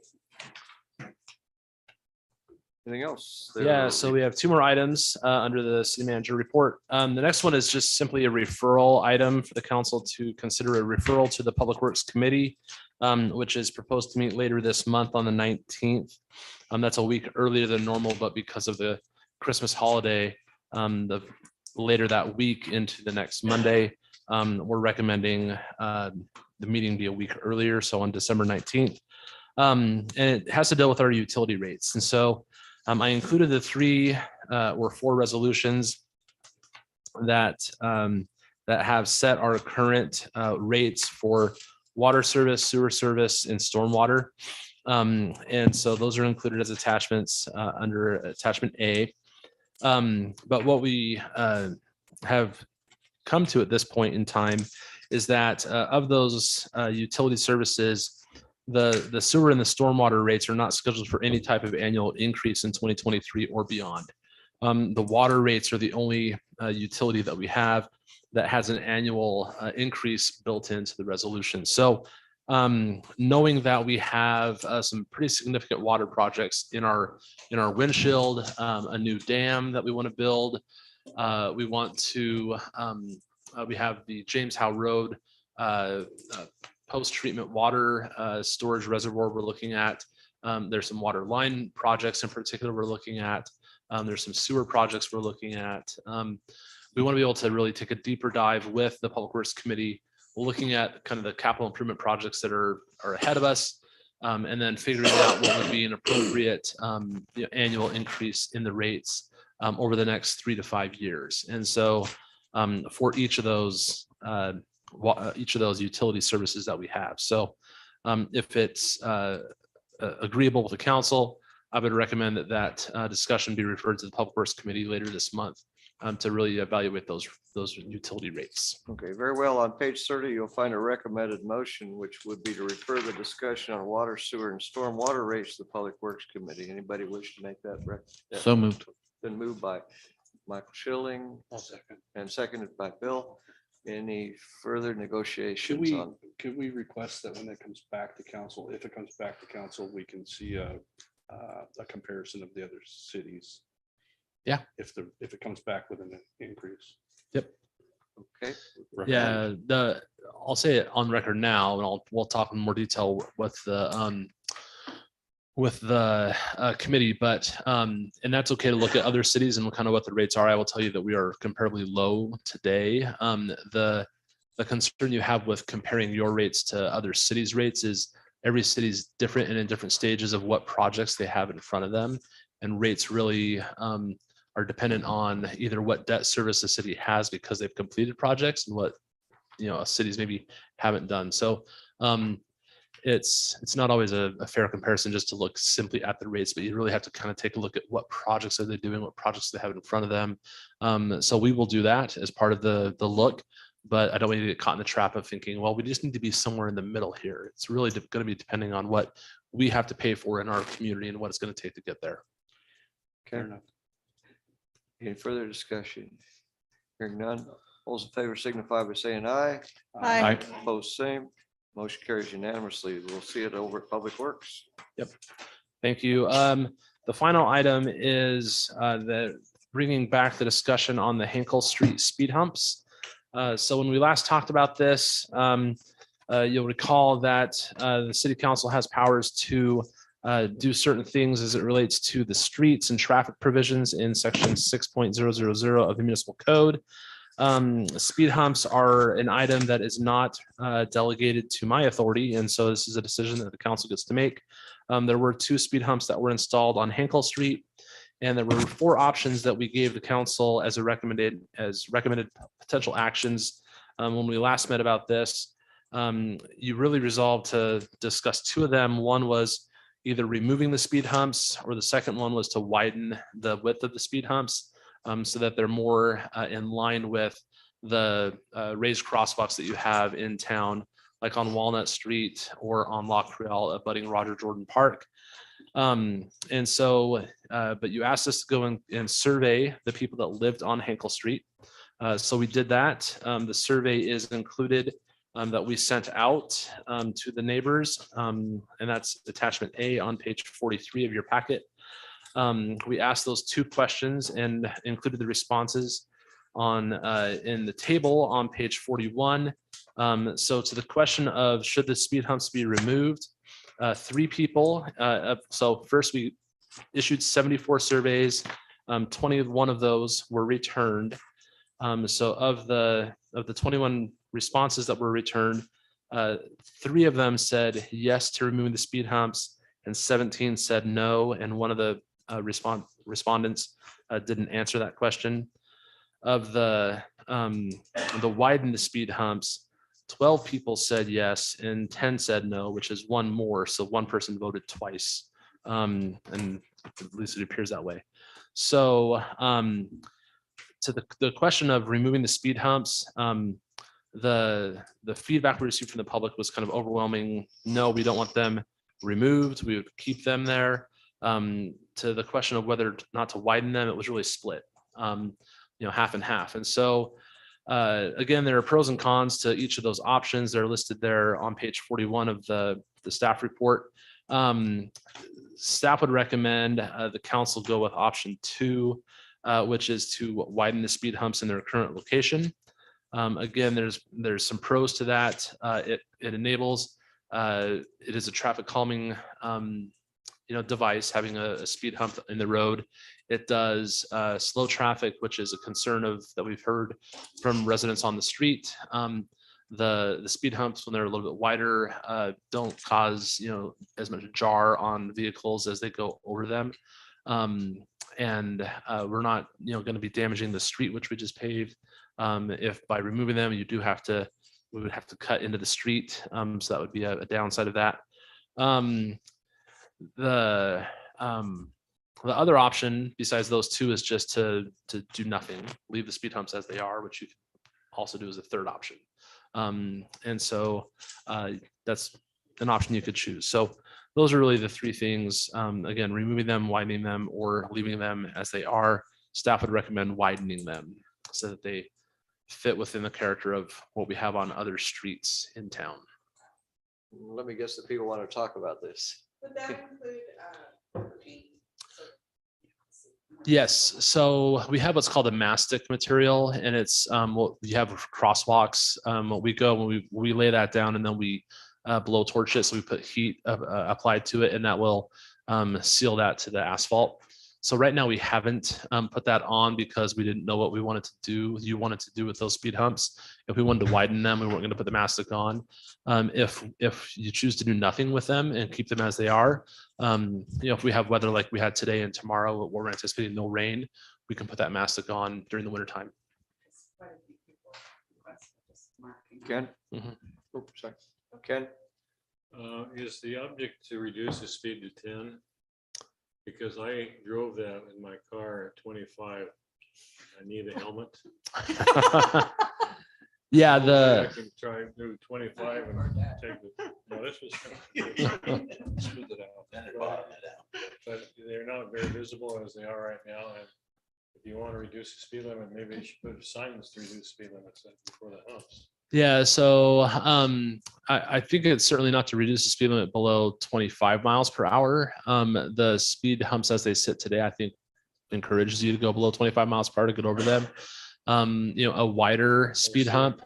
Speaker 5: Anything else?
Speaker 3: Yeah, so we have two more items under the city manager report. The next one is just simply a referral item for the council to consider a referral to the Public Works Committee, which is proposed to meet later this month on the 19th. That's a week earlier than normal, but because of the Christmas holiday, the later that week into the next Monday, we're recommending the meeting be a week earlier, so on December 19th. And it has to deal with our utility rates. And so I included the 3 or 4 resolutions that that have set our current rates for water service, sewer service, and stormwater. And so those are included as attachments under attachment A. But what we have come to at this point in time is that of those utility services, the sewer and the stormwater rates are not scheduled for any type of annual increase in 2023 or beyond. The water rates are the only utility that we have that has an annual increase built into the resolution. So knowing that we have some pretty significant water projects in our windshield, a new dam that we want to build. We want to, we have the James Howe Road post-treatment water storage reservoir we're looking at. There's some water line projects in particular we're looking at. There's some sewer projects we're looking at. We want to be able to really take a deeper dive with the Public Works Committee, looking at kind of the capital improvement projects that are ahead of us, and then figuring out what would be an appropriate annual increase in the rates over the next 3 to 5 years. And so for each of those utility services that we have. So if it's agreeable with the council, I would recommend that discussion be referred to the Public Works Committee later this month to really evaluate those utility rates.
Speaker 5: Okay, very well. On page 30, you'll find a recommended motion, which would be to refer the discussion on water, sewer, and stormwater rates to the Public Works Committee. Anybody wish to make that?
Speaker 8: So moved.
Speaker 5: Been moved by Michael Schilling
Speaker 2: I'll second.
Speaker 5: and seconded by Bill. Any further
Speaker 2: Should
Speaker 5: negotiations
Speaker 2: we,
Speaker 5: on?
Speaker 2: could we request that when it comes back to council, if it comes back to council, we can see a comparison of the other cities?
Speaker 3: Yeah.
Speaker 2: If it comes back with an increase.
Speaker 3: Yep.
Speaker 5: Okay.
Speaker 3: Yeah, I'll say it on record now, and we'll talk in more detail with the committee, but and that's okay to look at other cities and kind of what the rates are. I will tell you that we are comparably low today. The concern you have with comparing your rates to other cities' rates is every city is different and in different stages of what projects they have in front of them, and rates really are dependent on either what debt service the city has because they've completed projects and what cities maybe haven't done. So it's not always a fair comparison just to look simply at the rates, but you really have to kind of take a look at what projects are they doing, what projects they have in front of them. So we will do that as part of the look, but I don't want you to get caught in the trap of thinking, well, we just need to be somewhere in the middle here. It's really going to be depending on what we have to pay for in our community and what it's going to take to get there.
Speaker 5: Okay. Any further discussion? Hearing none. Those in favor signify by saying aye.
Speaker 15: Aye.
Speaker 5: Opposed, same. Motion carries unanimously. We'll see it over at Public Works.
Speaker 3: Yep. Thank you. The final item is bringing back the discussion on the Hinkle Street speed humps. So when we last talked about this, you'll recall that the city council has powers to do certain things as it relates to the streets and traffic provisions in section 6.000 of the municipal code. Speed humps are an item that is not delegated to my authority, and so this is a decision that the council gets to make. There were 2 speed humps that were installed on Hinkle Street, and there were 4 options that we gave the council as recommended potential actions. When we last met about this, you really resolved to discuss 2 of them. One was either removing the speed humps, or the second one was to widen the width of the speed humps so that they're more in line with the raised crosswalks that you have in town, like on Walnut Street or on Loch Rail abutting Roger Jordan Park. And so, but you asked us to go and survey the people that lived on Hinkle Street. So we did that. The survey is included that we sent out to the neighbors, and that's attachment A on page 43 of your packet. We asked those 2 questions and included the responses on in the table on page 41. So to the question of should the speed humps be removed, 3 people. So first we issued 74 surveys. 21 of those were returned. So of the 21 responses that were returned, 3 of them said yes to removing the speed humps, and 17 said no. And one of the respondents didn't answer that question. Of the widen the speed humps, 12 people said yes and 10 said no, which is 1 more. So 1 person voted twice, and at least it appears that way. So to the question of removing the speed humps, the feedback we received from the public was kind of overwhelming. No, we don't want them removed. We would keep them there. To the question of whether or not to widen them, it was really split, half and half. And so again, there are pros and cons to each of those options. They're listed there on page 41 of the staff report. Staff would recommend the council go with option 2, which is to widen the speed humps in their current location. Again, there's some pros to that. It enables, it is a traffic calming device, having a speed hump in the road. It does slow traffic, which is a concern that we've heard from residents on the street. The speed humps, when they're a little bit wider, don't cause as much jar on vehicles as they go over them. And we're not going to be damaging the street which we just paved. If by removing them, we would have to cut into the street. So that would be a downside of that. The other option besides those 2 is just to do nothing, leave the speed humps as they are, which you can also do as a third option. And so that's an option you could choose. So those are really the 3 things. Again, removing them, widening them, or leaving them as they are. Staff would recommend widening them so that they fit within the character of what we have on other streets in town.
Speaker 5: Let me guess that people want to talk about this.
Speaker 12: Would that include paint?
Speaker 3: Yes, so we have what's called a mastic material, and it's you have crosswalks. When we lay that down, and then we blow torch it. So we put heat applied to it, and that will seal that to the asphalt. So right now we haven't put that on because we didn't know what we wanted to do. You wanted to do with those speed humps. If we wanted to widen them, we weren't going to put the mastic on. If you choose to do nothing with them and keep them as they are, if we have weather like we had today and tomorrow, we're anticipating no rain, we can put that mastic on during the winter time.
Speaker 5: Ken?
Speaker 3: Mm-hmm.
Speaker 5: Oops, sorry. Ken?
Speaker 16: Is the object to reduce the speed to 10? Because I drove that in my car at 25. I need a helmet.
Speaker 3: Yeah,
Speaker 16: I can try to do 25 and take the, no, this was. Smooth it out. But they're not very visible as they are right now. And if you want to reduce the speed limit, maybe you should put signs to reduce speed limits before the humps.
Speaker 3: Yeah, so I think it's certainly not to reduce the speed limit below 25 miles per hour. The speed humps as they sit today, I think encourages you to go below 25 miles per hour to get over them. A wider speed hump,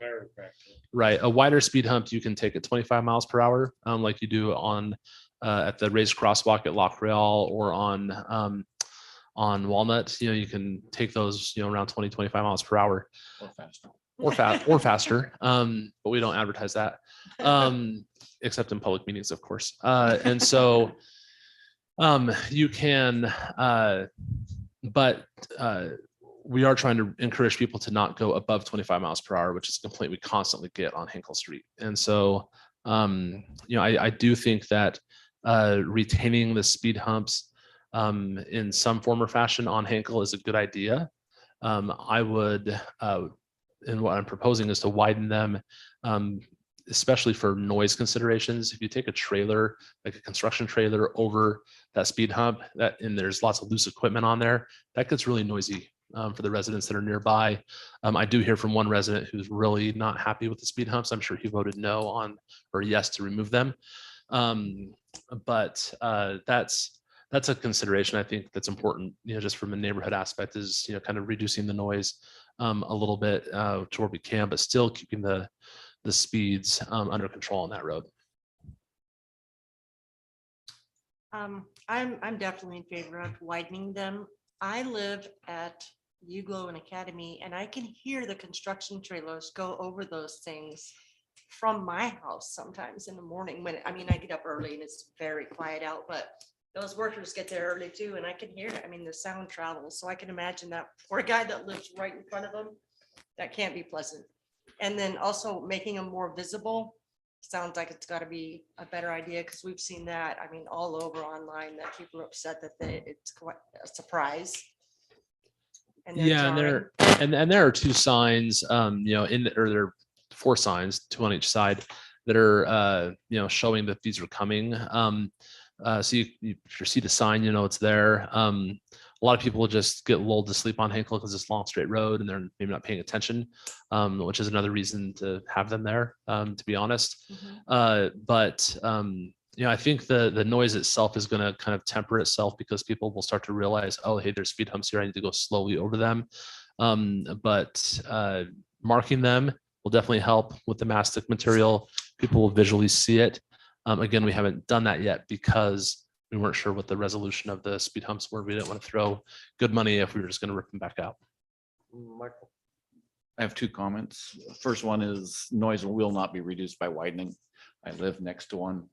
Speaker 3: right? A wider speed hump you can take at 25 miles per hour, like you do on at the raised crosswalk at Loch Rail or on Walnut. You can take those around 20-25 miles per hour. Or faster, but we don't advertise that, except in public meetings, of course. And so you can, but we are trying to encourage people to not go above 25 miles per hour, which is a complaint we constantly get on Hinkle Street. And so, I do think that retaining the speed humps in some form or fashion on Hinkle is a good idea. I would, and what I'm proposing is to widen them, especially for noise considerations. If you take a trailer, like a construction trailer over that speed hump, and there's lots of loose equipment on there, that gets really noisy for the residents that are nearby. I do hear from one resident who's really not happy with the speed humps. I'm sure he voted no on, or yes to remove them. But that's a consideration I think that's important, just from a neighborhood aspect, is, kind of reducing the noise a little bit to where we can, but still keeping the speeds under control on that road.
Speaker 17: I'm definitely in favor of widening them. I live at Uglo and Academy, and I can hear the construction trailers go over those things from my house sometimes in the morning I get up early and it's very quiet out, but those workers get there early too, and I can hear it. The sound travels. So I can imagine that poor guy that lives right in front of them, that can't be pleasant. And then also making them more visible, sounds like it's gotta be a better idea, because we've seen that, all over online, that people are upset that it's quite a surprise. And they're
Speaker 3: Yeah,
Speaker 17: jarring.
Speaker 3: and there are two signs, or there are 4 signs, 2 on each side, that are showing that these are coming. So if you see the sign, it's there. A lot of people just get lulled to sleep on Hinkle because it's a long straight road and they're maybe not paying attention, which is another reason to have them there, to be honest. But I think the noise itself is going to kind of temper itself, because people will start to realize, oh, hey, there's speed humps here, I need to go slowly over them. But marking them will definitely help with the mastic material. People will visually see it. Again, we haven't done that yet because we weren't sure what the resolution of the speed humps were. We didn't want to throw good money if we were just going to rip them back out.
Speaker 5: Michael.
Speaker 8: I have 2 comments. First one is noise will not be reduced by widening. I live next to one.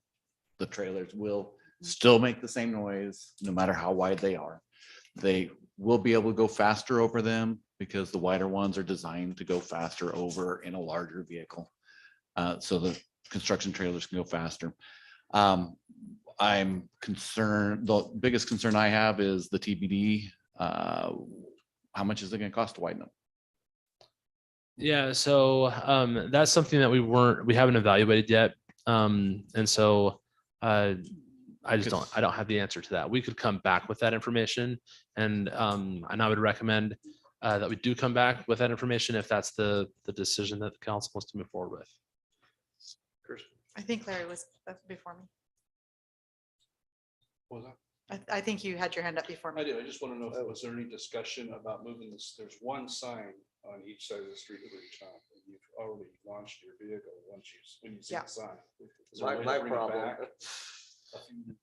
Speaker 8: The trailers will still make the same noise no matter how wide they are. They will be able to go faster over them because the wider ones are designed to go faster over in a larger vehicle. So the construction trailers can go faster. I'm concerned, the biggest concern I have is the TBD. How much is it going to cost to widen them?
Speaker 3: Yeah, so that's something that we haven't evaluated yet. And so I don't have the answer to that. We could come back with that information, and I would recommend that we do come back with that information if that's the decision that the council wants to move forward with.
Speaker 15: I think Larry was before me.
Speaker 2: What was that?
Speaker 15: I think you had your hand up before me.
Speaker 2: I do. I just want to know, was there any discussion about moving this? There's one sign on each side of the street at each time. You've already launched your vehicle when you see the sign. Is there a way to bring it back a few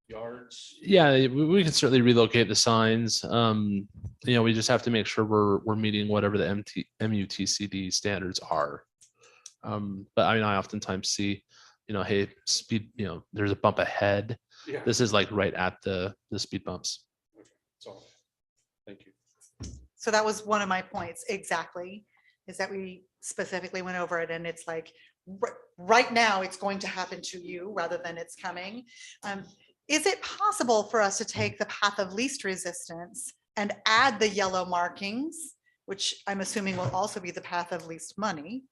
Speaker 2: yards?
Speaker 3: Yeah, we can certainly relocate the signs. We just have to make sure we're meeting whatever the MUTCD standards are. But I oftentimes see, hey, speed, there's a bump ahead.
Speaker 2: Yeah.
Speaker 3: This is like right at the speed bumps.
Speaker 2: Okay, that's all. Thank you.
Speaker 15: So that was one of my points exactly, is that we specifically went over it, and it's like, right now it's going to happen to you rather than it's coming. Is it possible for us to take the path of least resistance and add the yellow markings, which I'm assuming will also be the path of least money,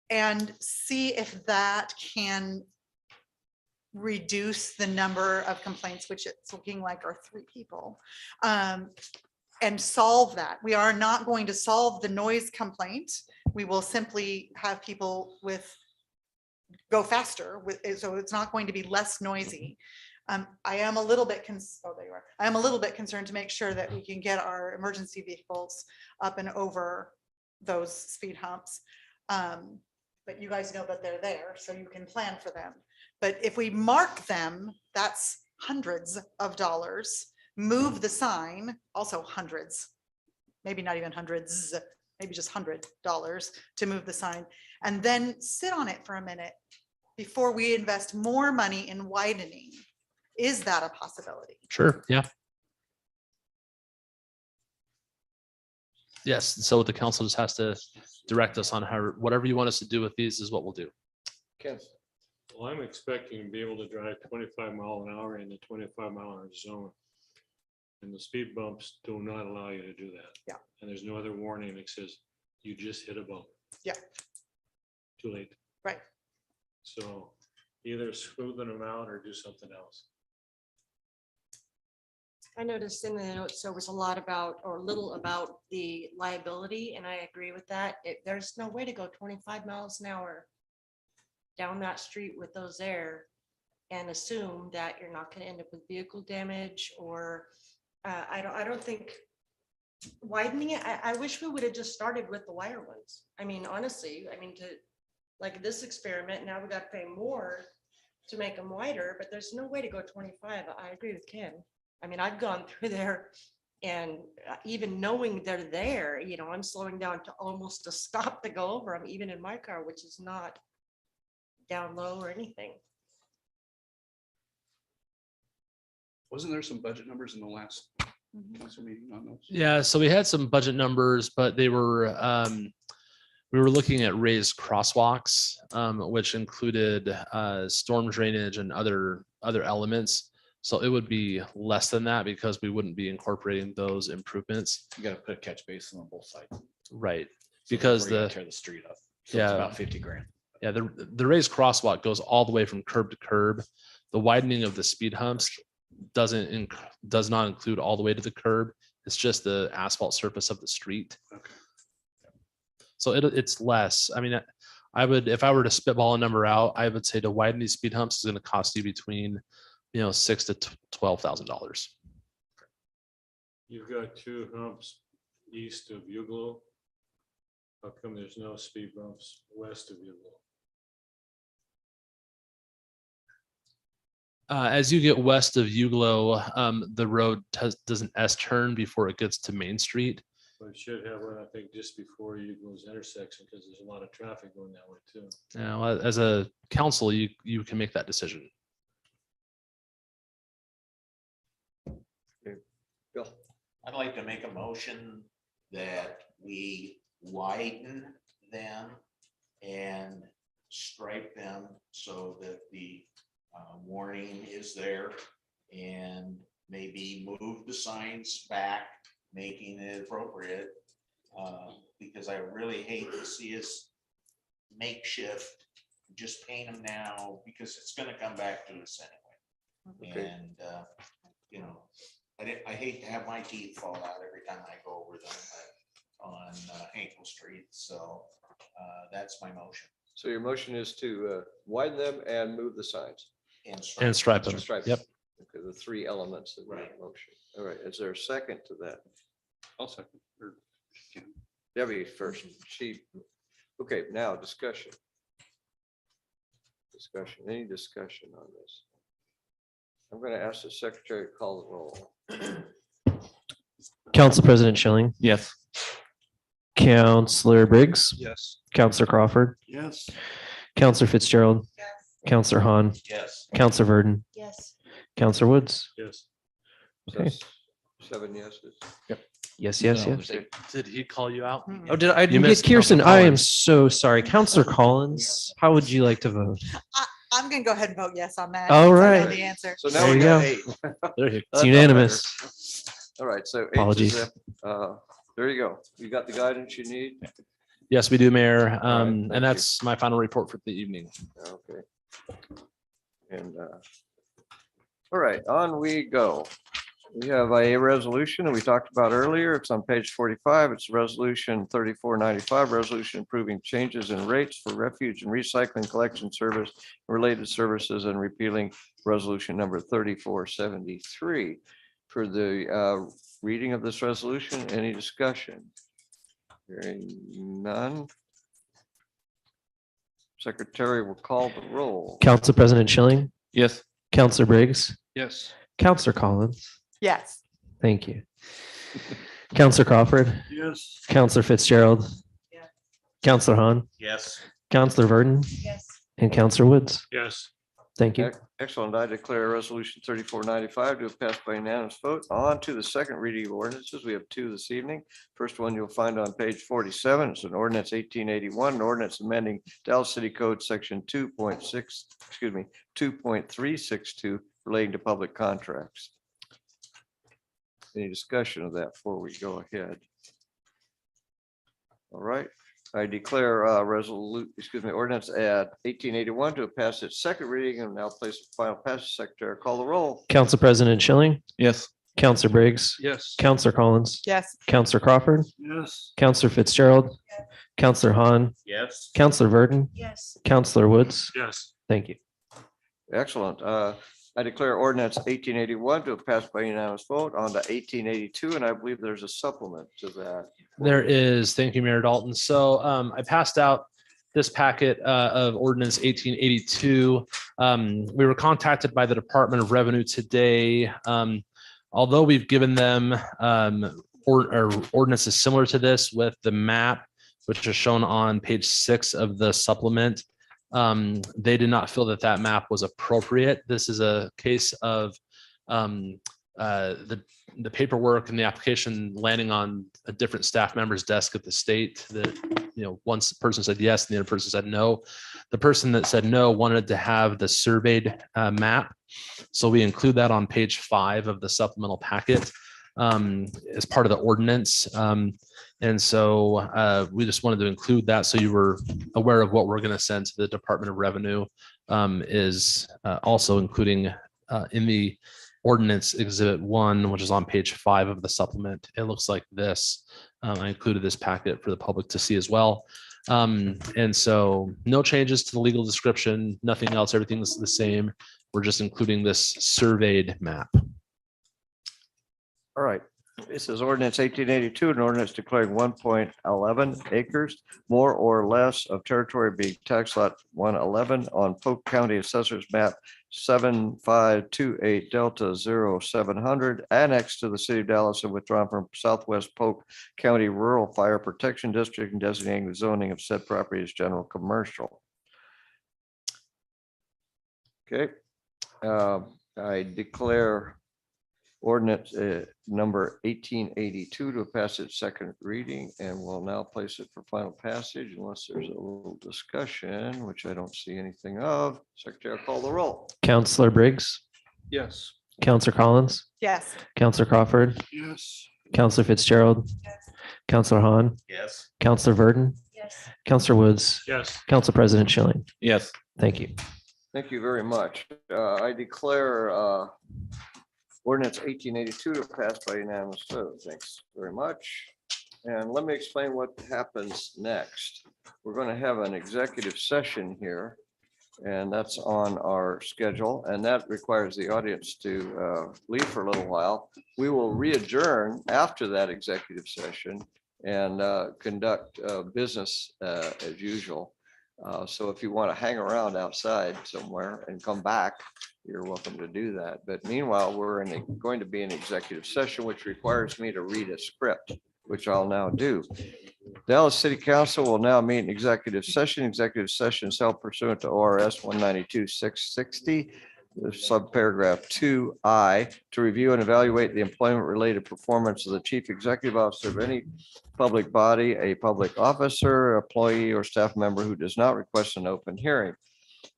Speaker 15: and see if that can reduce the number of complaints, which it's looking like are 3 people, and solve that? We are not going to solve the noise complaint. We will simply have people go faster so it's not going to be less noisy. I am a little bit I am a little bit concerned to make sure that we can get our emergency vehicles up and over those speed humps. But you guys know that they're there, so you can plan for them. But if we mark them, that's hundreds of dollars. Move the sign, also hundreds, maybe not even hundreds, maybe just $100 to move the sign, and then sit on it for a minute before we invest more money in widening. Is that a possibility?
Speaker 3: Sure. Yeah. Yes. So the council just has to direct us on whatever you want us to do with these is what we'll do.
Speaker 5: Ken.
Speaker 16: Well, I'm expecting to be able to drive 25 mph in the 25 mph zone. And the speed bumps do not allow you to do that.
Speaker 15: Yeah.
Speaker 16: And there's no other warning that says you just hit a bump.
Speaker 15: Yeah.
Speaker 16: Too late.
Speaker 15: Right.
Speaker 16: So either smoothen them out or do something else.
Speaker 17: I noticed in the notes, there was a lot about, or little about the liability, and I agree with that. There's no way to go 25 miles an hour down that street with those there and assume that you're not gonna end up with vehicle damage or, I don't think widening it, I wish we would have just started with the wire ones. I mean, honestly, like this experiment, now we got to pay more to make them wider, but there's no way to go 25. I agree with Ken. I mean, I've gone through there and even knowing they're there, I'm slowing down to almost a stop to go over them, even in my car, which is not down low or anything.
Speaker 2: Wasn't there some budget numbers in the last council meeting on those?
Speaker 3: Yeah, so we had some budget numbers, but they were, we were looking at raised crosswalks, which included storm drainage and other elements. So it would be less than that because we wouldn't be incorporating those improvements.
Speaker 8: You gotta put a catch basin on both sides.
Speaker 3: Right,
Speaker 8: So
Speaker 3: because
Speaker 8: before you
Speaker 3: the,
Speaker 8: tear the street up. So it's
Speaker 3: yeah,
Speaker 8: about 50 grand.
Speaker 3: yeah, the raised crosswalk goes all the way from curb to curb. The widening of the speed humps does not include all the way to the curb. It's just the asphalt surface of the street.
Speaker 2: Okay.
Speaker 3: So it's less. I mean, I would, if I were to spitball a number out, I would say to widen these speed humps is going to cost you between, $6,000 to $12,000.
Speaker 16: You've got 2 humps east of Uglo. How come there's no speed bumps west of Uglo?
Speaker 3: As you get west of Uglo, the road does an S turn before it gets to Main Street.
Speaker 16: But it should have one, I think, just before Uglo's intersection, because there's a lot of traffic going that way too.
Speaker 3: Now, as a council, you can make that decision.
Speaker 5: Bill,
Speaker 7: I'd like to make a motion that we widen them and stripe them so that the warning is there, and maybe move the signs back, making it appropriate. Because I really hate to see us makeshift, just paint them now, because it's gonna come back to us anyway.
Speaker 5: Okay.
Speaker 7: And, I hate to have my teeth fall out every time I go over them on Hinkle Street, so that's my motion.
Speaker 5: so your motion is to widen them and move the signs.
Speaker 3: And stripe them.
Speaker 5: Stripe.
Speaker 3: Yep.
Speaker 5: Okay, the 3 elements of the
Speaker 7: Right.
Speaker 5: motion. All right, is there a second to that?
Speaker 2: I'll second. Or,
Speaker 5: Debbie first. Okay, now discussion. Any discussion on this? I'm going to ask the secretary to call the roll.
Speaker 6: Council President Schilling,
Speaker 8: Yes.
Speaker 6: Counselor Briggs,
Speaker 2: yes.
Speaker 6: Counselor Crawford,
Speaker 11: Yes.
Speaker 6: Counselor Fitzgerald, Counselor Hahn,
Speaker 7: Yes.
Speaker 6: Counselor Verdon,
Speaker 17: Yes.
Speaker 6: Counselor Woods.
Speaker 16: Yes.
Speaker 5: So
Speaker 6: Okay.
Speaker 5: 7 yeses.
Speaker 6: Yes,
Speaker 8: No,
Speaker 6: yes, yes.
Speaker 8: there's
Speaker 3: Did he call you out?
Speaker 6: Oh, did I
Speaker 3: You
Speaker 6: get
Speaker 3: missed
Speaker 6: Kirsten?
Speaker 3: Counselor
Speaker 6: I am
Speaker 3: Collins.
Speaker 6: so sorry. Counselor Collins, how would you like to vote?
Speaker 15: I'm gonna go ahead and vote yes on that.
Speaker 6: All
Speaker 15: since I know
Speaker 6: right.
Speaker 15: The answer.
Speaker 5: So now
Speaker 6: There
Speaker 5: we
Speaker 6: you
Speaker 5: got
Speaker 6: go.
Speaker 5: 8.
Speaker 3: There you
Speaker 6: It's unanimous.
Speaker 5: All right, so 8 to
Speaker 6: Apologies.
Speaker 5: zip. There you go. You got the guidance you need?
Speaker 3: Yes, we do, Mayor.
Speaker 5: right, thank you.
Speaker 3: And that's my final report for the evening.
Speaker 5: Okay. And, all right, on we go. We have a resolution that we talked about earlier. It's on page 45. It's resolution 3495, resolution approving changes in rates for refuge and recycling collection service, related services, and repealing resolution number 3473. For the reading of this resolution, any discussion? Hearing none. Secretary will call the roll.
Speaker 6: Council President Schilling,
Speaker 8: Yes.
Speaker 6: Counselor Briggs,
Speaker 2: Yes.
Speaker 6: Counselor Collins.
Speaker 15: Yes.
Speaker 6: Thank you. Counselor Crawford,
Speaker 11: Yes.
Speaker 6: Counselor Fitzgerald,
Speaker 12: Yeah.
Speaker 6: Counselor Hahn,
Speaker 7: Yes.
Speaker 6: Counselor Verdon,
Speaker 17: Yes.
Speaker 6: and Counselor Woods.
Speaker 16: Yes.
Speaker 6: Thank you.
Speaker 5: Okay. Excellent. I declare resolution 3495 to have passed by unanimous vote. On to the second reading of ordinances. We have two this evening. First one you'll find on page 47. It's an ordinance 1881, an ordinance amending Dallas City Code section 2.362 relating to public contracts. Any discussion of that before we go ahead? All right. I declare ordinance at 1881 to have passed its second reading and now place its final passage. Secretary, call the roll.
Speaker 6: Council President Schilling,
Speaker 8: Yes.
Speaker 6: Counselor Briggs,
Speaker 2: Yes.
Speaker 6: Counselor Collins,
Speaker 15: Yes.
Speaker 6: Counselor Crawford,
Speaker 2: Yes.
Speaker 6: Counselor Fitzgerald, Counselor Hahn,
Speaker 7: Yes.
Speaker 6: Counselor Verdon,
Speaker 17: Yes.
Speaker 6: Counselor Woods.
Speaker 10: Yes.
Speaker 6: Thank you.
Speaker 5: Excellent. I declare ordinance 1881 to have passed by unanimous vote on to 1882, and I believe there's a supplement to that.
Speaker 3: There is, thank you, Mayor Dalton. So I passed out this packet of ordinance 1882. We were contacted by the Department of Revenue today. Although we've given them ordinances similar to this with the map, which is shown on page 6 of the supplement, they did not feel that that map was appropriate. This is a case of the paperwork and the application landing on a different staff member's desk at the state. That, one person said yes and the other person said no. The person that said no wanted to have the surveyed map, so we include that on page 5 of the supplemental packet as part of the ordinance. And so we just wanted to include that so you were aware of what we're going to send to the Department of Revenue, is also including in the ordinance exhibit 1, which is on page 5 of the supplement. It looks like this. I included this packet for the public to see as well. And so no changes to the legal description, nothing else, everything's the same. We're just including this surveyed map.
Speaker 5: All right. This is ordinance 1882, an ordinance declaring 1.11 acres, more or less of territory being tax lot 111 on Polk County Assessor's Map 7528 Delta 0700, annexed to the city of Dallas and withdrawn from Southwest Polk County Rural Fire Protection District and designating the zoning of said property as general commercial. Okay. I declare ordinance number 1882 to pass its second reading, and we'll now place it for final passage unless there's a little discussion, which I don't see anything of. Secretary, I'll call the roll.
Speaker 6: Counselor Briggs,
Speaker 2: Yes.
Speaker 6: Counselor Collins,
Speaker 15: Yes.
Speaker 6: Counselor Crawford,
Speaker 2: Yes.
Speaker 6: Counselor Fitzgerald, Counselor Hahn,
Speaker 7: Yes.
Speaker 6: Counselor Verdon,
Speaker 17: Yes.
Speaker 6: Counselor Woods,
Speaker 10: Yes.
Speaker 6: Council President Schilling.
Speaker 8: Yes.
Speaker 6: Thank you.
Speaker 5: Thank you very much. I declare ordinance 1882 to pass by unanimous vote. Thanks very much. And let me explain what happens next. We're going to have an executive session here, and that's on our schedule, and that requires the audience to leave for a little while. We will re-adjourn after that executive session and conduct business as usual. So if you want to hang around outside somewhere and come back, you're welcome to do that. But meanwhile, we're going to be in executive session, which requires me to read a script, which I'll now do. Dallas City Council will now meet in executive session. Executive session is held pursuant to ORS 192-660, subparagraph 2I, to review and evaluate the employment-related performance of the chief executive officer of any public body, a public officer, employee, or staff member who does not request an open hearing.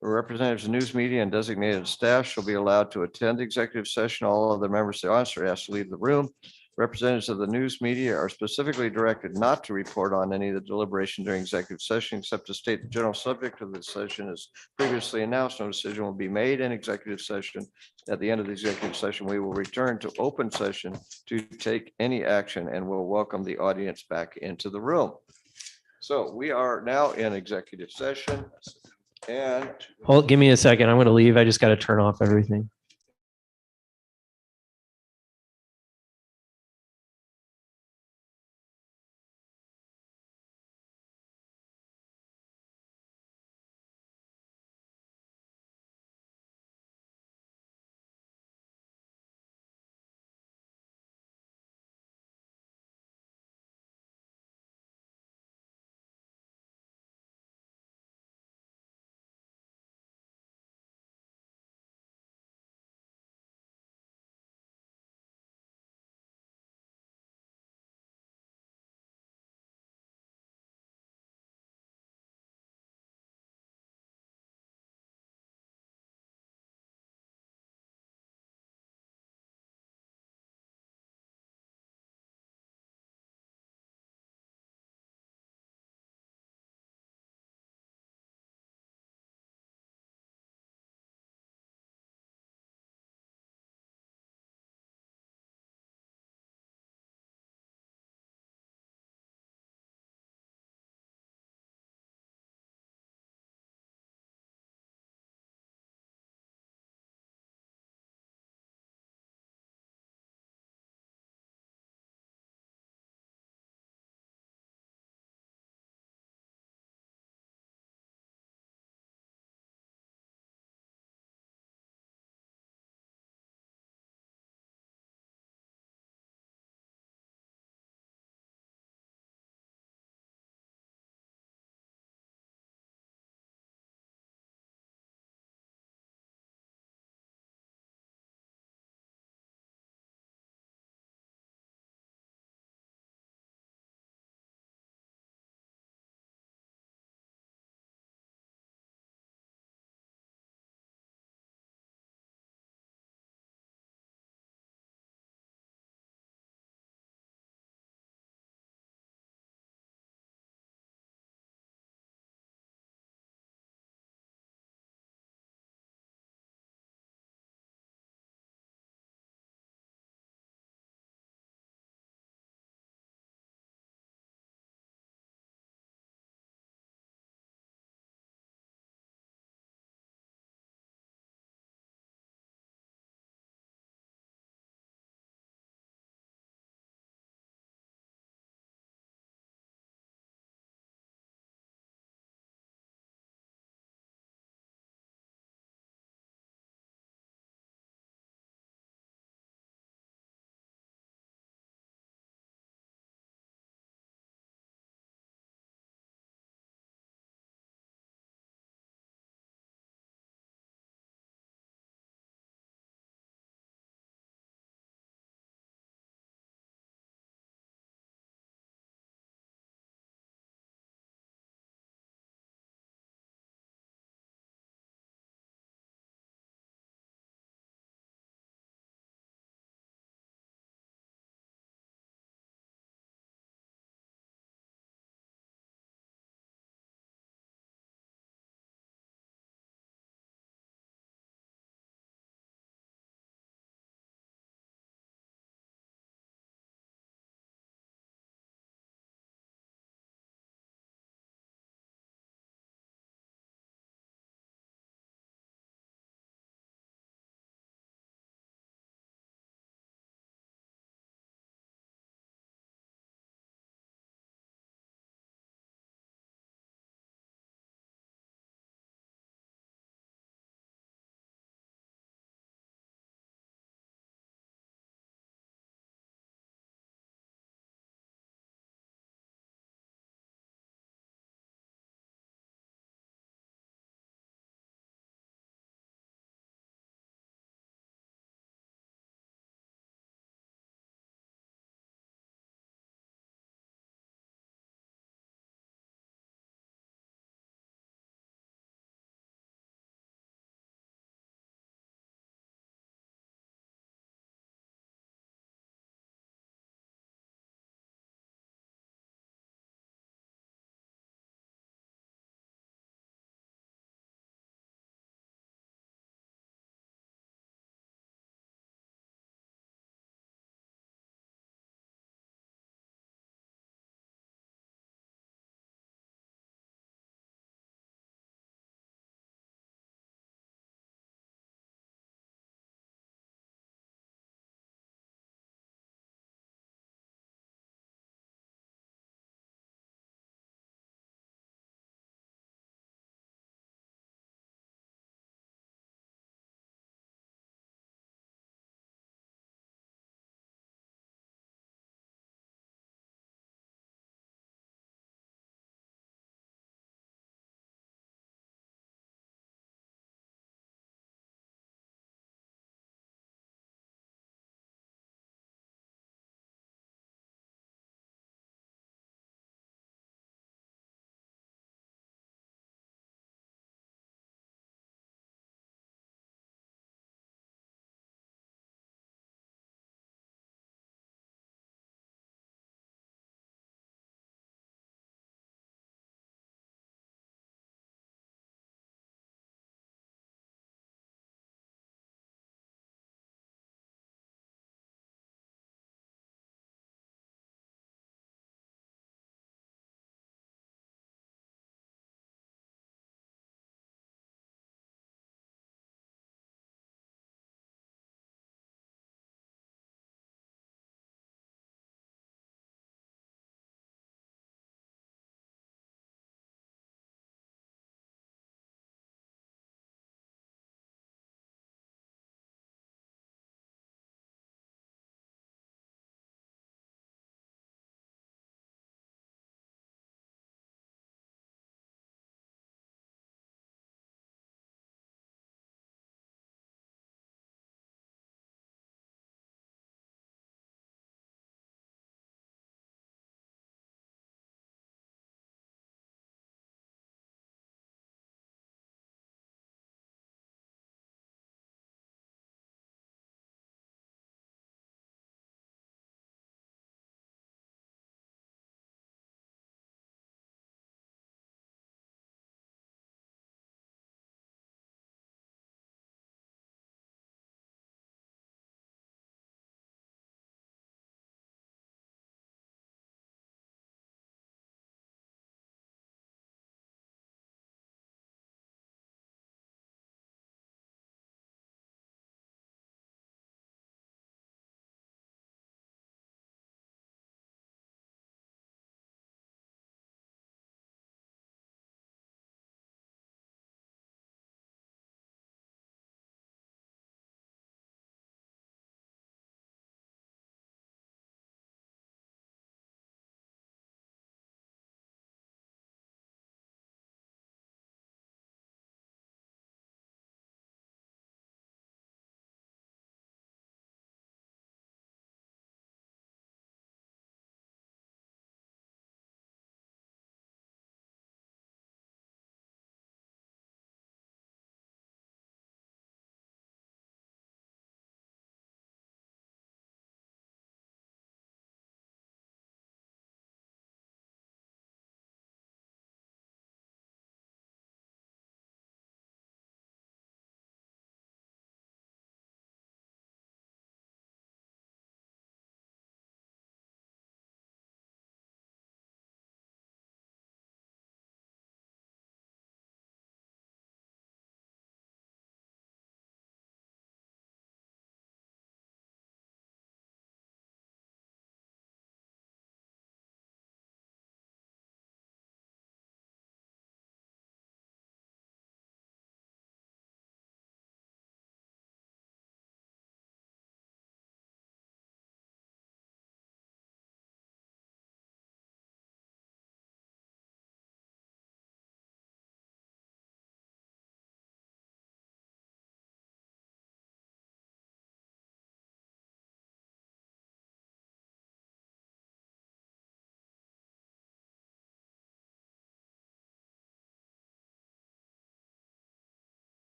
Speaker 5: Representatives of news media and designated staff shall be allowed to attend the executive session. All other members of the audience are asked to leave the room. Representatives of the news media are specifically directed not to report on any of the deliberation during executive session, except to state the general subject of the session is previously announced. No decision will be made in executive session. At the end of the executive session, we will return to open session to take any action, and we'll welcome the audience back into the room. So we are now in executive session. And
Speaker 6: Hold, give me a second. I'm going to leave. I just got to turn off everything.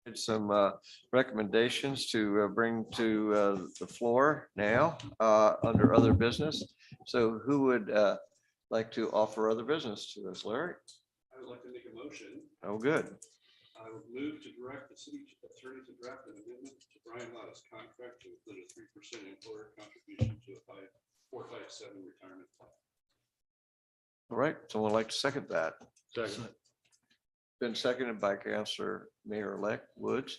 Speaker 5: And some recommendations to bring to the floor now under other business. So who would like to offer other business to us, Larry?
Speaker 2: I would like to make a motion.
Speaker 5: Oh, good.
Speaker 2: I would move to direct the city attorney to draft an amendment to Brian Lotta's contract to include a 3% employer contribution to a 457 retirement plan.
Speaker 5: All right, someone like to second that?
Speaker 16: Second.
Speaker 5: Been seconded by Councilor Mayor-elect Woods.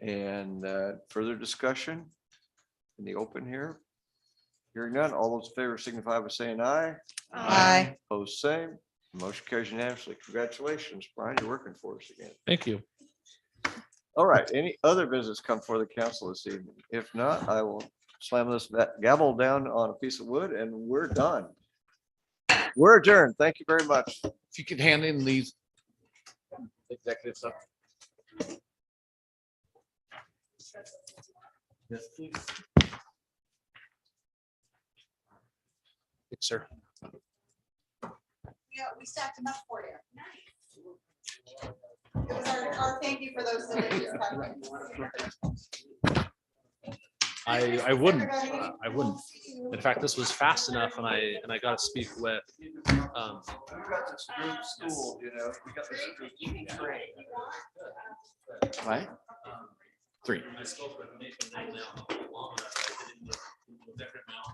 Speaker 5: And further discussion in the open here? Hearing none, all those in favor signify by saying aye.
Speaker 15: Aye.
Speaker 5: Opposed, same. Motion carries unanimously. Congratulations, Brian, you're working for us again.
Speaker 3: Thank you.
Speaker 5: All right, any other business come for the council this evening? If not, I will slam this gavel down on a piece of wood and we're done. We're adjourned. Thank you very much.
Speaker 8: If you could hand in these executive stuff. Yes, please.
Speaker 3: Yes, sir.
Speaker 1: Yeah, we stacked enough for you. It was our thank you for those delicious cupcakes.
Speaker 3: I wouldn't. I wouldn't. In fact, this was fast enough, and I got to speak with.
Speaker 5: We got this group school, you know, we got this group train.
Speaker 8: Right? 3.
Speaker 3: I spoke with Nathan now long enough. I didn't look different now.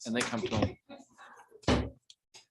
Speaker 8: And they come to them